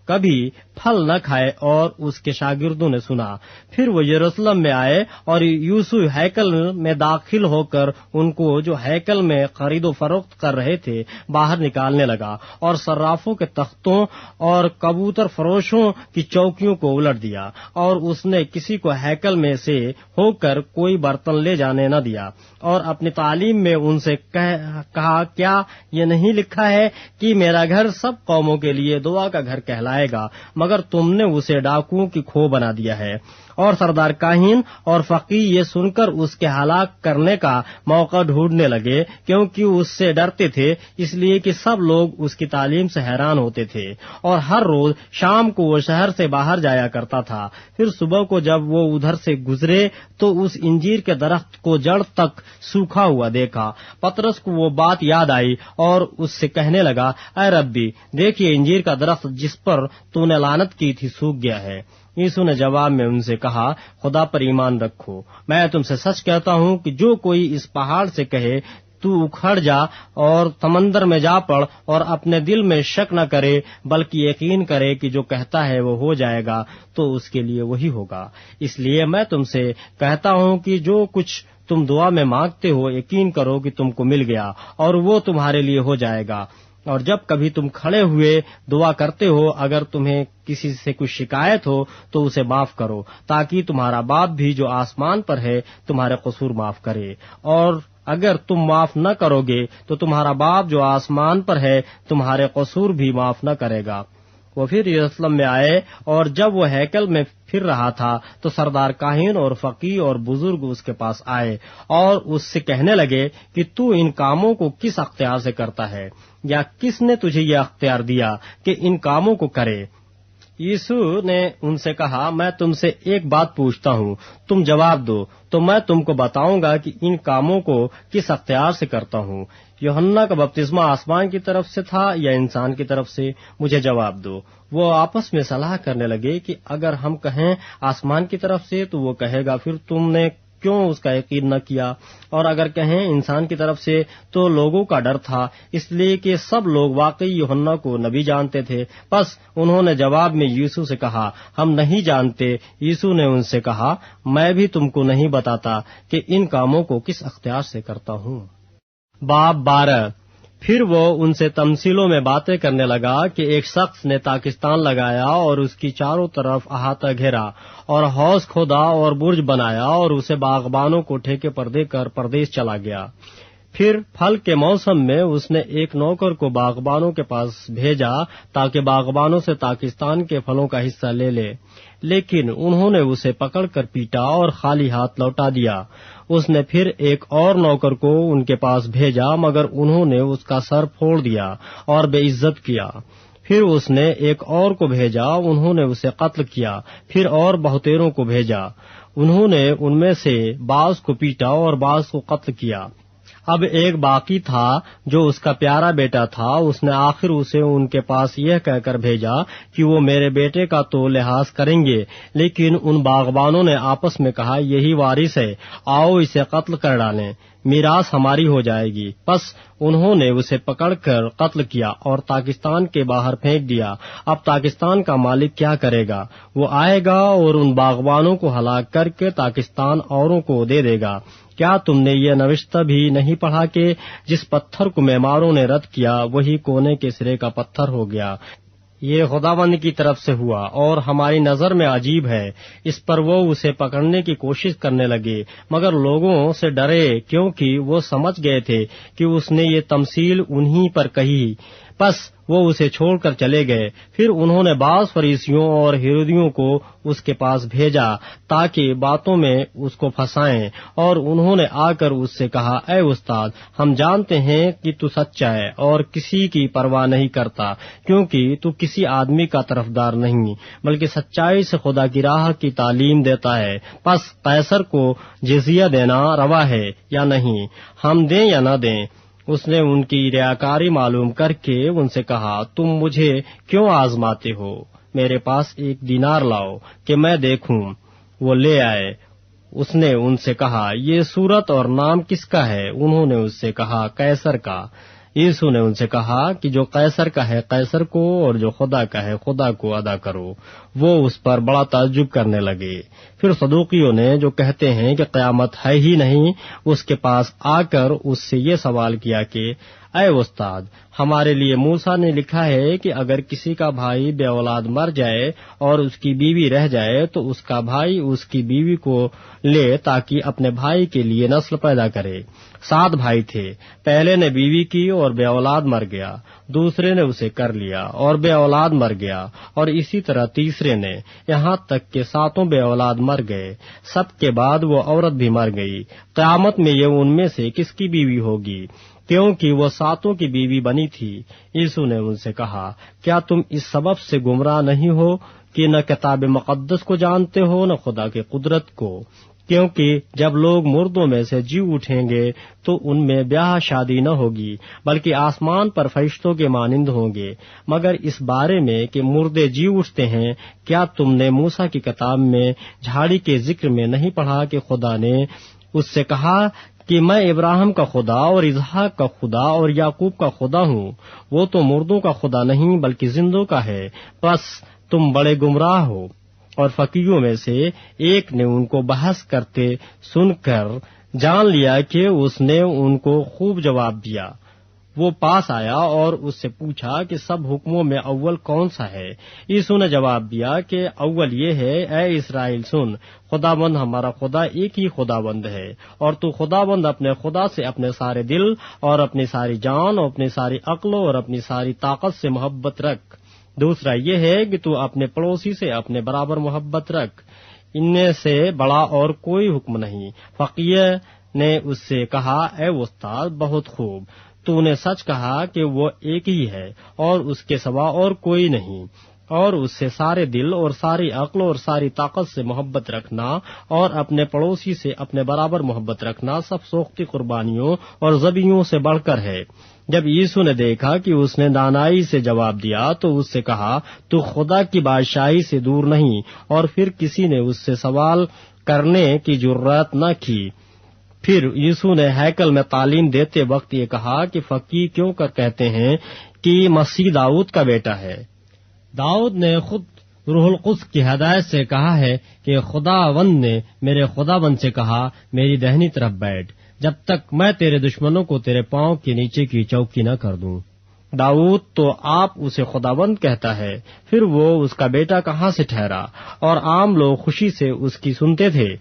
کبھی پھل نہ کھائے، اور اس کے شاگردوں نے سنا۔ پھر وہ یروشلم میں آئے اور یوسف ہیکل میں داخل ہو کر ان کو جو ہیکل میں خرید و فروخت کر رہے تھے باہر نکالنے لگا، اور صرافوں کے تختوں اور کبوتر فروشوں کی چوکیوں کو الٹ دیا، اور اس نے کسی کو ہیکل میں سے ہو کر کوئی برتن لے جانے نہ دیا، اور اپنی تعلیم میں ان سے کہا، کیا یہ نہیں لکھا ہے کہ میرا گھر سب قوموں کے لیے دعا کا گھر کہلائے گا، مگر تم نے اسے ڈاکوؤں کی کھو بنا دیا ہے۔ اور سردار کاہن اور فقیہ یہ سن کر اس کے ہلاک کرنے کا موقع ڈھونڈنے لگے، کیونکہ اس سے ڈرتے تھے، اس لیے کہ سب لوگ اس کی تعلیم سے حیران ہوتے تھے، اور ہر روز شام کو وہ شہر سے باہر جایا کرتا تھا۔ پھر صبح کو جب وہ ادھر سے گزرے تو اس انجیر کے درخت کو جڑ تک سوکھا ہوا دیکھا۔ پطرس کو وہ بات یاد آئی اور اس سے کہنے لگا، اے ربی، دیکھیے انجیر کا درخت جس پر تو نے لعنت کی تھی سوکھ گیا ہے۔ یسوع نے جواب میں ان سے کہا، خدا پر ایمان رکھو، میں تم سے سچ کہتا ہوں کہ جو کوئی اس پہاڑ سے کہے تو اکھڑ جا اور سمندر میں جا پڑ، اور اپنے دل میں شک نہ کرے بلکہ یقین کرے کہ جو کہتا ہے وہ ہو جائے گا، تو اس کے لیے وہی ہوگا۔ اس لیے میں تم سے کہتا ہوں کہ جو کچھ تم دعا میں مانگتے ہو یقین کرو کہ تم کو مل گیا، اور وہ تمہارے لیے ہو جائے گا۔ اور جب کبھی تم کھڑے ہوئے دعا کرتے ہو، اگر تمہیں کسی سے کوئی شکایت ہو تو اسے معاف کرو، تاکہ تمہارا باپ بھی جو آسمان پر ہے تمہارے قصور معاف کرے۔ اور اگر تم معاف نہ کرو گے تو تمہارا باپ جو آسمان پر ہے تمہارے قصور بھی معاف نہ کرے گا۔ وہ پھر یروشلم میں آئے، اور جب وہ ہیکل میں پھر رہا تھا تو سردار کاہن اور فقیہ اور بزرگ اس کے پاس آئے اور اس سے کہنے لگے کہ تو ان کاموں کو کس اختیار سے کرتا ہے، یا کس نے تجھے یہ اختیار دیا کہ ان کاموں کو کرے؟ یسوع نے ان سے کہا، میں تم سے ایک بات پوچھتا ہوں، تم جواب دو تو میں تم کو بتاؤں گا کہ ان کاموں کو کس اختیار سے کرتا ہوں۔ یوحنا کا بپتسمہ آسمان کی طرف سے تھا یا انسان کی طرف سے؟ مجھے جواب دو۔ وہ آپس میں صلاح کرنے لگے کہ اگر ہم کہیں آسمان کی طرف سے تو وہ کہے گا، پھر تم نے کیوں اس کا یقین نہ کیا؟ اور اگر کہیں انسان کی طرف سے تو لوگوں کا ڈر تھا، اس لیے کہ سب لوگ واقعی یوحنا کو نبی جانتے تھے۔ بس انہوں نے جواب میں یسوع سے کہا، ہم نہیں جانتے۔ یسوع نے ان سے کہا، میں بھی تم کو نہیں بتاتا کہ ان کاموں کو کس اختیار سے کرتا ہوں۔ باب 12۔ پھر وہ ان سے تمثیلوں میں باتیں کرنے لگا کہ ایک شخص نے پاکستان لگایا اور اس کی چاروں طرف احاطہ گھیرا، اور حوض کھودا اور برج بنایا، اور اسے باغبانوں کو ٹھیکے پر دے کر پردیس چلا گیا۔ پھر پھل کے موسم میں اس نے ایک نوکر کو باغبانوں کے پاس بھیجا تاکہ باغبانوں سے پاکستان کے پھلوں کا حصہ لے لے، لیکن انہوں نے اسے پکڑ کر پیٹا اور خالی ہاتھ لوٹا دیا۔ اس نے پھر ایک اور نوکر کو ان کے پاس بھیجا، مگر انہوں نے اس کا سر پھوڑ دیا اور بے عزت کیا۔ پھر اس نے ایک اور کو بھیجا، انہوں نے اسے قتل کیا۔ پھر اور بہتیروں کو بھیجا، انہوں نے ان میں سے بعض کو پیٹا اور بعض کو قتل کیا۔ اب ایک باقی تھا جو اس کا پیارا بیٹا تھا، اس نے آخر اسے ان کے پاس یہ کہہ کر بھیجا کہ وہ میرے بیٹے کا تو لحاظ کریں گے، لیکن ان باغبانوں نے آپس میں کہا، یہی وارث ہے، آؤ اسے قتل کر ڈالیں، میراث ہماری ہو جائے گی۔ پس انہوں نے اسے پکڑ کر قتل کیا اور پاکستان کے باہر پھینک دیا۔ اب پاکستان کا مالک کیا کرے گا؟ وہ آئے گا اور ان باغبانوں کو ہلاک کر کے پاکستان اوروں کو دے دے گا۔ کیا تم نے یہ نوشتہ بھی نہیں پڑھا کہ جس پتھر کو معماروں نے رد کیا وہی کونے کے سرے کا پتھر ہو گیا؟ یہ خداوند کی طرف سے ہوا اور ہماری نظر میں عجیب ہے۔ اس پر وہ اسے پکڑنے کی کوشش کرنے لگے، مگر لوگوں سے ڈرے، کیونکہ وہ سمجھ گئے تھے کہ اس نے یہ تمثیل انہی پر کہی۔ پس وہ اسے چھوڑ کر چلے گئے۔ پھر انہوں نے بعض فریسیوں اور ہیرودیوں کو اس کے پاس بھیجا تاکہ باتوں میں اس کو پھنسائیں، اور انہوں نے آ کر اس سے کہا، اے استاد، ہم جانتے ہیں کہ تو سچا ہے اور کسی کی پرواہ نہیں کرتا، کیونکہ تو کسی آدمی کا طرفدار نہیں بلکہ سچائی سے خدا کی راہ کی تعلیم دیتا ہے۔ پس قیصر کو جزیہ دینا روا ہے یا نہیں؟ ہم دیں یا نہ دیں؟ اس نے ان کی ریاکاری معلوم کر کے ان سے کہا، تم مجھے کیوں آزماتے ہو؟ میرے پاس 1 دینار لاؤ کہ میں دیکھوں۔ وہ لے آئے۔ اس نے ان سے کہا، یہ صورت اور نام کس کا ہے؟ انہوں نے اس سے کہا، قیصر کا۔ یسوع نے ان سے کہا کہ جو قیصر کا ہے قیصر کو اور جو خدا کا ہے خدا کو ادا کرو۔ وہ اس پر بڑا تعجب کرنے لگے۔ پھر صدوقیوں نے جو کہتے ہیں کہ قیامت ہے ہی نہیں، اس کے پاس آ کر اس سے یہ سوال کیا کہ اے استاد، ہمارے لیے موسیٰ نے لکھا ہے کہ اگر کسی کا بھائی بے اولاد مر جائے اور اس کی بیوی رہ جائے تو اس کا بھائی اس کی بیوی کو لے تاکہ اپنے بھائی کے لیے نسل پیدا کرے۔ 7 بھائی تھے، پہلے نے بیوی کی اور بے اولاد مر گیا، دوسرے نے اسے کر لیا اور بے اولاد مر گیا، اور اسی طرح تیسرے نے، یہاں تک کہ 7 بے اولاد مر گئے۔ سب کے بعد وہ عورت بھی مر گئی۔ قیامت میں یہ ان میں سے کس کی بیوی ہوگی؟ کیونکہ وہ 7 کی بیوی بنی تھی۔ یسوع نے ان سے کہا، کیا تم اس سبب سے گمراہ نہیں ہو کہ نہ کتاب مقدس کو جانتے ہو نہ خدا کی قدرت کو؟ کیونکہ جب لوگ مردوں میں سے جی اٹھیں گے تو ان میں بیاہ شادی نہ ہوگی، بلکہ آسمان پر فرشتوں کے مانند ہوں گے۔ مگر اس بارے میں کہ مردے جی اٹھتے ہیں، کیا تم نے موسیٰ کی کتاب میں جھاڑی کے ذکر میں نہیں پڑھا کہ خدا نے اس سے کہا کہ میں ابراہیم کا خدا اور اسحاق کا خدا اور یعقوب کا خدا ہوں؟ وہ تو مردوں کا خدا نہیں بلکہ زندوں کا ہے۔ بس تم بڑے گمراہ ہو۔ اور فقیہوں میں سے ایک نے ان کو بحث کرتے سن کر جان لیا کہ اس نے ان کو خوب جواب دیا۔ وہ پاس آیا اور اس سے پوچھا کہ سب حکموں میں اول کون سا ہے؟ یسوع نے جواب دیا کہ اول یہ ہے، اے اسرائیل سن، خداوند ہمارا خدا ایک ہی خداوند ہے، اور تو خداوند اپنے خدا سے اپنے سارے دل اور اپنی ساری جان اور اپنی ساری عقل اور اپنی ساری طاقت سے محبت رکھ۔ دوسرا یہ ہے کہ تو اپنے پڑوسی سے اپنے برابر محبت رکھ۔ ان میں سے بڑا اور کوئی حکم نہیں۔ فقیہ نے اس سے کہا، اے استاد، بہت خوب، تو نے سچ کہا کہ وہ ایک ہی ہے اور اس کے سوا اور کوئی نہیں، اور اس سے سارے دل اور ساری عقل اور ساری طاقت سے محبت رکھنا اور اپنے پڑوسی سے اپنے برابر محبت رکھنا سب سوختی قربانیوں اور ذبیحوں سے بڑھ کر ہے۔ جب یسوع نے دیکھا کہ اس نے دانائی سے جواب دیا تو اس سے کہا، تو خدا کی بادشاہی سے دور نہیں، اور پھر کسی نے اس سے سوال کرنے کی جرات نہ کی۔ پھر یسوع نے ہیکل میں تعلیم دیتے وقت یہ کہا کہ فقیہ کیوں کر کہتے ہیں کہ مسیح داؤد کا بیٹا ہے؟ داؤد نے خود روح القدس کی ہدایت سے کہا ہے کہ خداوند نے میرے خداوند سے کہا، میری دہنی طرف بیٹھ، جب تک میں تیرے دشمنوں کو تیرے پاؤں کے نیچے کی چوکی نہ کر دوں۔ داؤد تو آپ اسے خداوند کہتا ہے، پھر وہ اس کا بیٹا کہاں سے ٹھہرا؟ اور عام لوگ خوشی سے اس کی سنتے تھے۔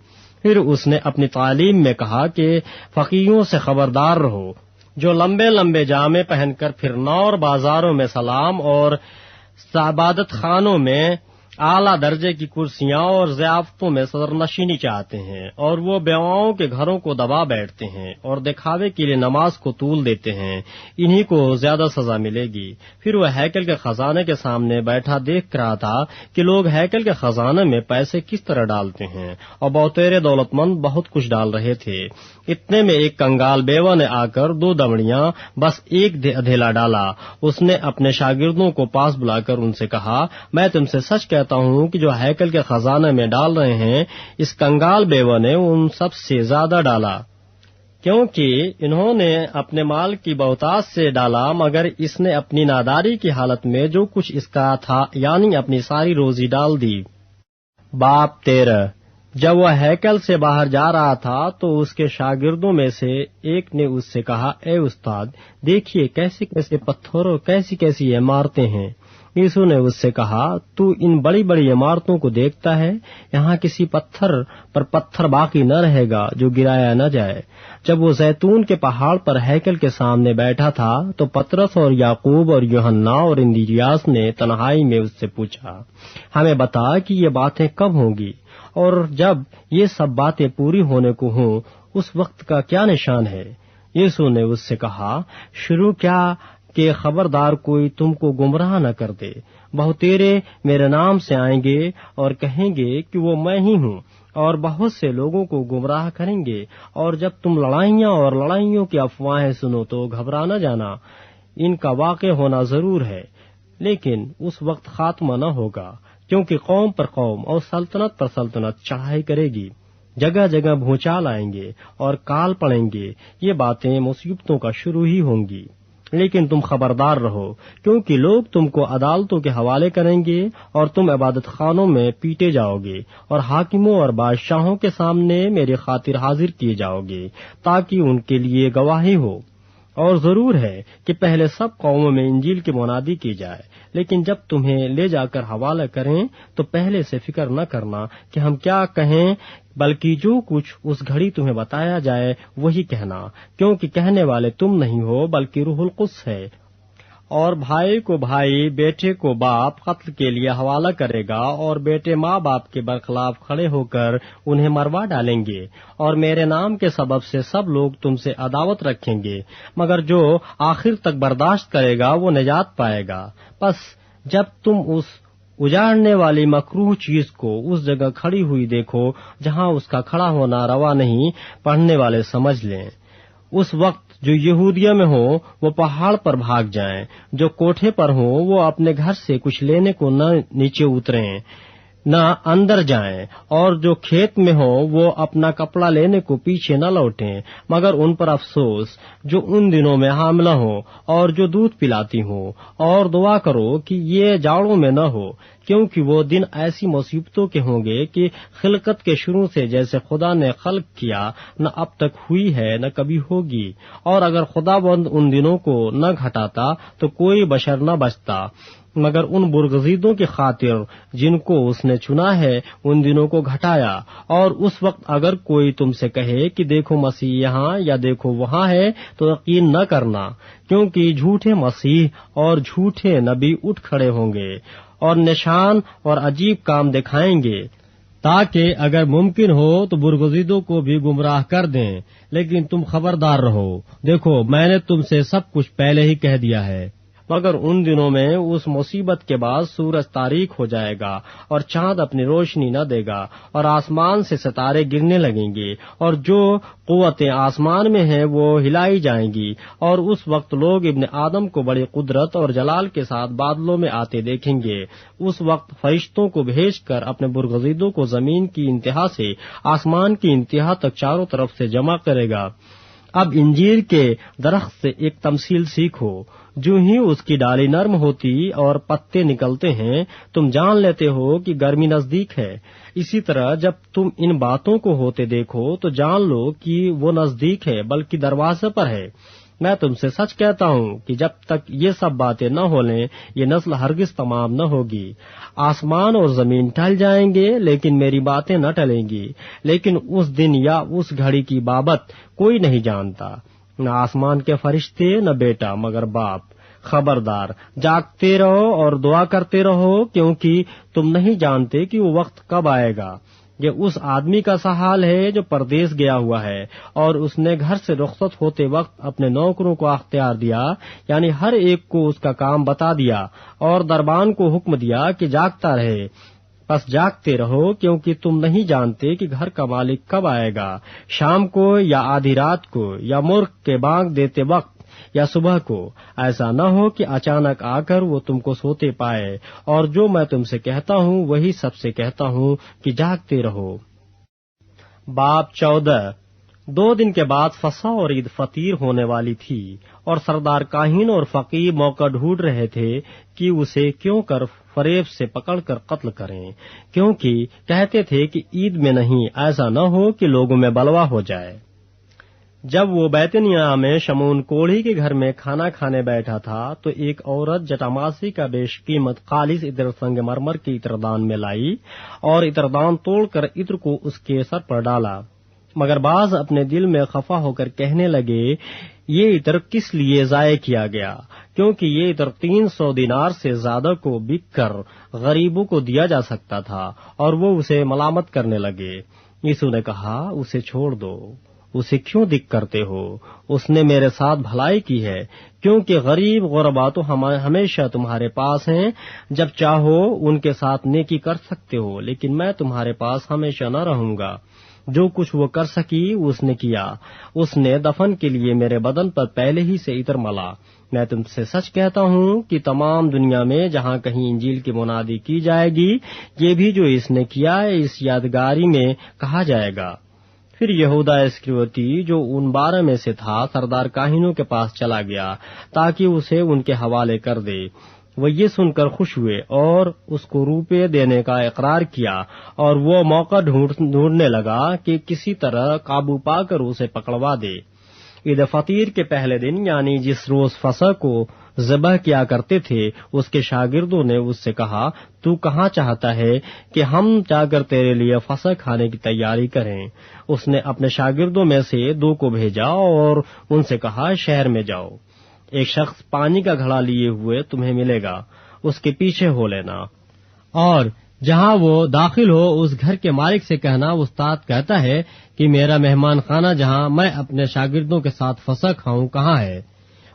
پھر اس نے اپنی تعلیم میں کہا کہ فقیہوں سے خبردار رہو، جو لمبے لمبے جامے پہن کر پھرنا اور بازاروں میں سلام اور عبادت خانوں میں اعلیٰ درجے کی کرسیاں اور ضیافتوں میں صدر نشینی چاہتے ہیں، اور وہ بیواؤں کے گھروں کو دبا بیٹھتے ہیں اور دکھاوے کے لیے نماز کو طول دیتے ہیں، انہی کو زیادہ سزا ملے گی۔ پھر وہ ہیکل کے خزانے کے سامنے بیٹھا دیکھ رہا تھا کہ لوگ ہیکل کے خزانے میں پیسے کس طرح ڈالتے ہیں، اور بہتیرے دولت مند بہت کچھ ڈال رہے تھے۔ اتنے میں ایک کنگال بیوہ نے آ کر 2 دمڑیاں بس ایک ادھیلا ڈالا۔ اس نے اپنے شاگردوں کو پاس بلا کر ان سے کہا، میں تم سے سچ کہتا ہوں کہ جو ہیکل کے خزانے میں ڈال رہے ہیں، اس کنگال بیوہ نے ان سب سے زیادہ ڈالا، کیونکہ انہوں نے اپنے مال کی بہتات سے ڈالا، مگر اس نے اپنی ناداری کی حالت میں جو کچھ اس کا تھا یعنی اپنی ساری روزی ڈال دی۔ باب 13۔ جب وہ ہیکل سے باہر جا رہا تھا تو اس کے شاگردوں میں سے ایک نے اس سے کہا، اے استاد، دیکھیے کیسے کیسے پتھر اور کیسی کیسی عمارتیں ہیں۔ یسوع نے اس سے کہا، تو ان بڑی بڑی عمارتوں کو دیکھتا ہے؟ یہاں کسی پتھر پر پتھر باقی نہ رہے گا جو گرایا نہ جائے۔ جب وہ زیتون کے پہاڑ پر ہیکل کے سامنے بیٹھا تھا تو پطرس اور یعقوب اور یوحنا اور اندریاس نے تنہائی میں اس سے پوچھا، ہمیں بتا کہ یہ باتیں کب ہوں گی، اور جب یہ سب باتیں پوری ہونے کو ہوں اس وقت کا کیا نشان ہے؟ یسوع نے اس سے کہا، شروع کیا کہ خبردار کوئی تم کو گمراہ نہ کر دے۔ بہتیرے میرے نام سے آئیں گے اور کہیں گے کہ وہ میں ہی ہوں، اور بہت سے لوگوں کو گمراہ کریں گے۔ اور جب تم لڑائیاں اور لڑائیوں کی افواہیں سنو تو گھبرا نہ جانا، ان کا واقع ہونا ضرور ہے، لیکن اس وقت خاتمہ نہ ہوگا، کیونکہ قوم پر قوم اور سلطنت پر سلطنت چڑھائی کرے گی۔ جگہ جگہ بھونچال آئیں گے اور کال پڑیں گے، یہ باتیں مصیبتوں کا شروع ہی ہوں گی۔ لیکن تم خبردار رہو، کیونکہ لوگ تم کو عدالتوں کے حوالے کریں گے اور تم عبادت خانوں میں پیٹے جاؤ گے اور حاکموں اور بادشاہوں کے سامنے میری خاطر حاضر کیے جاؤ گے تاکہ ان کے لیے گواہی ہو۔ اور ضرور ہے کہ پہلے سب قوموں میں انجیل کی منادی کی جائے، لیکن جب تمہیں لے جا کر حوالہ کریں تو پہلے سے فکر نہ کرنا کہ ہم کیا کہیں، بلکہ جو کچھ اس گھڑی تمہیں بتایا جائے وہی کہنا، کیونکہ کہنے والے تم نہیں ہو بلکہ روح القدس ہے۔ اور بھائی کو بھائی، بیٹے کو باپ قتل کے لیے حوالہ کرے گا، اور بیٹے ماں باپ کے برخلاف کھڑے ہو کر انہیں مروا ڈالیں گے، اور میرے نام کے سبب سے سب لوگ تم سے عداوت رکھیں گے، مگر جو آخر تک برداشت کرے گا وہ نجات پائے گا۔ پس جب تم اس اجاڑنے والی مکروہ چیز کو اس جگہ کھڑی ہوئی دیکھو جہاں اس کا کھڑا ہونا روا نہیں، پڑھنے والے سمجھ لیں، اس وقت جو یہودیہ میں ہوں وہ پہاڑ پر بھاگ جائیں، جو کوٹھے پر ہوں وہ اپنے گھر سے کچھ لینے کو نہ نیچے اتریں نہ اندر جائیں، اور جو کھیت میں ہوں وہ اپنا کپڑا لینے کو پیچھے نہ لوٹیں، مگر ان پر افسوس جو ان دنوں میں حاملہ ہوں اور جو دودھ پلاتی ہوں، اور دعا کرو کہ یہ جاڑوں میں نہ ہو، کیونکہ وہ دن ایسی مصیبتوں کے ہوں گے کہ خلقت کے شروع سے جیسے خدا نے خلق کیا نہ اب تک ہوئی ہے نہ کبھی ہوگی، اور اگر خدا بند ان دنوں کو نہ گھٹاتا تو کوئی بشر نہ بچتا، مگر ان برگزیدوں کی خاطر جن کو اس نے چنا ہے ان دنوں کو گھٹایا۔ اور اس وقت اگر کوئی تم سے کہے کہ دیکھو مسیح یہاں یا دیکھو وہاں ہے تو یقین نہ کرنا، کیونکہ جھوٹے مسیح اور جھوٹے نبی اٹھ کھڑے ہوں گے اور نشان اور عجیب کام دکھائیں گے، تاکہ اگر ممکن ہو تو برگزیدوں کو بھی گمراہ کر دیں۔ لیکن تم خبردار رہو، دیکھو میں نے تم سے سب کچھ پہلے ہی کہہ دیا ہے۔ مگر ان دنوں میں اس مصیبت کے بعد سورج تاریک ہو جائے گا اور چاند اپنی روشنی نہ دے گا، اور آسمان سے ستارے گرنے لگیں گے، اور جو قوتیں آسمان میں ہیں وہ ہلائی جائیں گی، اور اس وقت لوگ ابن آدم کو بڑی قدرت اور جلال کے ساتھ بادلوں میں آتے دیکھیں گے۔ اس وقت فرشتوں کو بھیج کر اپنے برگزیدوں کو زمین کی انتہا سے آسمان کی انتہا تک چاروں طرف سے جمع کرے گا۔ اب انجیر کے درخت سے ایک تمثیل سیکھو، جو ہی اس کی ڈالی نرم ہوتی اور پتے نکلتے ہیں تم جان لیتے ہو کہ گرمی نزدیک ہے، اسی طرح جب تم ان باتوں کو ہوتے دیکھو تو جان لو کہ وہ نزدیک ہے بلکہ دروازے پر ہے۔ میں تم سے سچ کہتا ہوں کہ جب تک یہ سب باتیں نہ ہو لیں یہ نسل ہرگز تمام نہ ہوگی۔ آسمان اور زمین ٹل جائیں گے لیکن میری باتیں نہ ٹلیں گی۔ لیکن اس دن یا اس گھڑی کی بابت کوئی نہیں جانتا، نہ آسمان کے فرشتے نہ بیٹا مگر باپ۔ خبردار، جاگتے رہو اور دعا کرتے رہو، کیونکہ تم نہیں جانتے کہ وہ وقت کب آئے گا۔ یہ اس آدمی کا سا حال ہے جو پردیس گیا ہوا ہے، اور اس نے گھر سے رخصت ہوتے وقت اپنے نوکروں کو اختیار دیا، یعنی ہر ایک کو اس کا کام بتا دیا، اور دربان کو حکم دیا کہ جاگتا رہے۔ بس جاگتے رہو، کیونکہ تم نہیں جانتے کہ گھر کا مالک کب آئے گا، شام کو یا آدھی رات کو یا مرغ کے بانگ دیتے وقت یا صبح کو، ایسا نہ ہو کہ اچانک آ کر وہ تم کو سوتے پائے۔ اور جو میں تم سے کہتا ہوں وہی سب سے کہتا ہوں کہ جاگتے رہو۔ باب 14۔ 2 دن کے بعد فصح اور عید فطیر ہونے والی تھی، اور سردار کاہن اور فقیہ موقع ڈھونڈ رہے تھے کہ اسے کیوں کر فریب سے پکڑ کر قتل کریں، کیونکہ کہتے تھے کہ عید میں نہیں، ایسا نہ ہو کہ لوگوں میں بلوا ہو جائے۔ جب وہ بیتنیہ میں شمعون کوڑھی کے گھر میں کھانا کھانے بیٹھا تھا تو ایک عورت جٹاماسی کا بیش قیمت خالص عطر سنگ مرمر کی عطردان میں لائی اور عطردان توڑ کر عطر کو اس کے سر پر ڈالا، مگر بعض اپنے دل میں خفا ہو کر کہنے لگے یہ عطر کس لیے ضائع کیا گیا، کیونکہ یہ عطر 300 دینار سے زیادہ کو بک کر غریبوں کو دیا جا سکتا تھا، اور وہ اسے ملامت کرنے لگے۔ یسوع نے کہا اسے چھوڑ دو، اسے کیوں دکھ کرتے ہو؟ اس نے میرے ساتھ بھلائی کی ہے، کیونکہ غریب غربا تو ہمیشہ تمہارے پاس ہیں، جب چاہو ان کے ساتھ نیکی کر سکتے ہو، لیکن میں تمہارے پاس ہمیشہ نہ رہوں گا۔ جو کچھ وہ کر سکی اس نے کیا، اس نے دفن کے لیے میرے بدن پر پہلے ہی سے عطر ملا۔ میں تم سے سچ کہتا ہوں کہ تمام دنیا میں جہاں کہیں انجیل کی منادی کی جائے گی، یہ بھی جو اس نے کیا ہے اس یادگاری میں کہا جائے گا۔ پھر یہودا اسکریوتی جو ان 12 میں سے تھا سردار کاہنوں کے پاس چلا گیا تاکہ اسے ان کے حوالے کر دے۔ وہ یہ سن کر خوش ہوئے اور اس کو روپے دینے کا اقرار کیا، اور وہ موقع ڈھونڈنے لگا کہ کسی طرح قابو پا کر اسے پکڑوا دے۔ عید فطیر کے پہلے دن یعنی جس روز فصح کو ذبح کیا کرتے تھے، اس کے شاگردوں نے اس سے کہا، تو کہاں چاہتا ہے کہ ہم جا کر تیرے لیے فصح کھانے کی تیاری کریں؟ اس نے اپنے شاگردوں میں سے 2 کو بھیجا اور ان سے کہا، شہر میں جاؤ، ایک شخص پانی کا گھڑا لیے ہوئے تمہیں ملے گا، اس کے پیچھے ہو لینا، اور جہاں وہ داخل ہو اس گھر کے مالک سے کہنا، استاد کہتا ہے کہ میرا مہمان خانہ جہاں میں اپنے شاگردوں کے ساتھ فصح کھاؤں کہاں ہے؟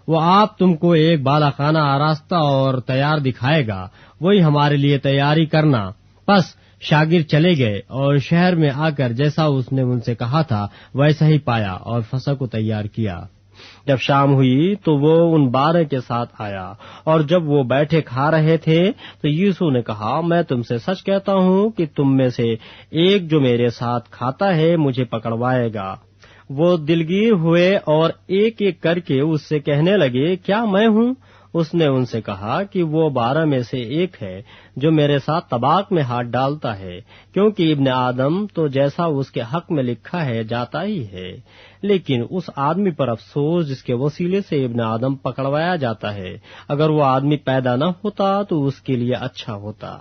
وہ آپ تم کو ایک بالا خانہ آراستہ اور تیار دکھائے گا، وہی ہمارے لیے تیاری کرنا۔ بس شاگرد چلے گئے اور شہر میں آ کر جیسا اس نے ان سے کہا تھا ویسا ہی پایا اور فصح کو تیار کیا۔ جب شام ہوئی تو وہ ان 12 کے ساتھ آیا، اور جب وہ بیٹھے کھا رہے تھے تو یسوع نے کہا، میں تم سے سچ کہتا ہوں کہ تم میں سے ایک جو میرے ساتھ کھاتا ہے مجھے پکڑوائے گا۔ وہ دلگیر ہوئے اور ایک ایک کر کے اس سے کہنے لگے، کیا میں ہوں؟ اس نے ان سے کہا کہ وہ 12 میں سے ایک ہے جو میرے ساتھ طباق میں ہاتھ ڈالتا ہے، کیونکہ ابن آدم تو جیسا اس کے حق میں لکھا ہے جاتا ہی ہے، لیکن اس آدمی پر افسوس جس کے وسیلے سے ابن آدم پکڑوایا جاتا ہے۔ اگر وہ آدمی پیدا نہ ہوتا تو اس کے لیے اچھا ہوتا۔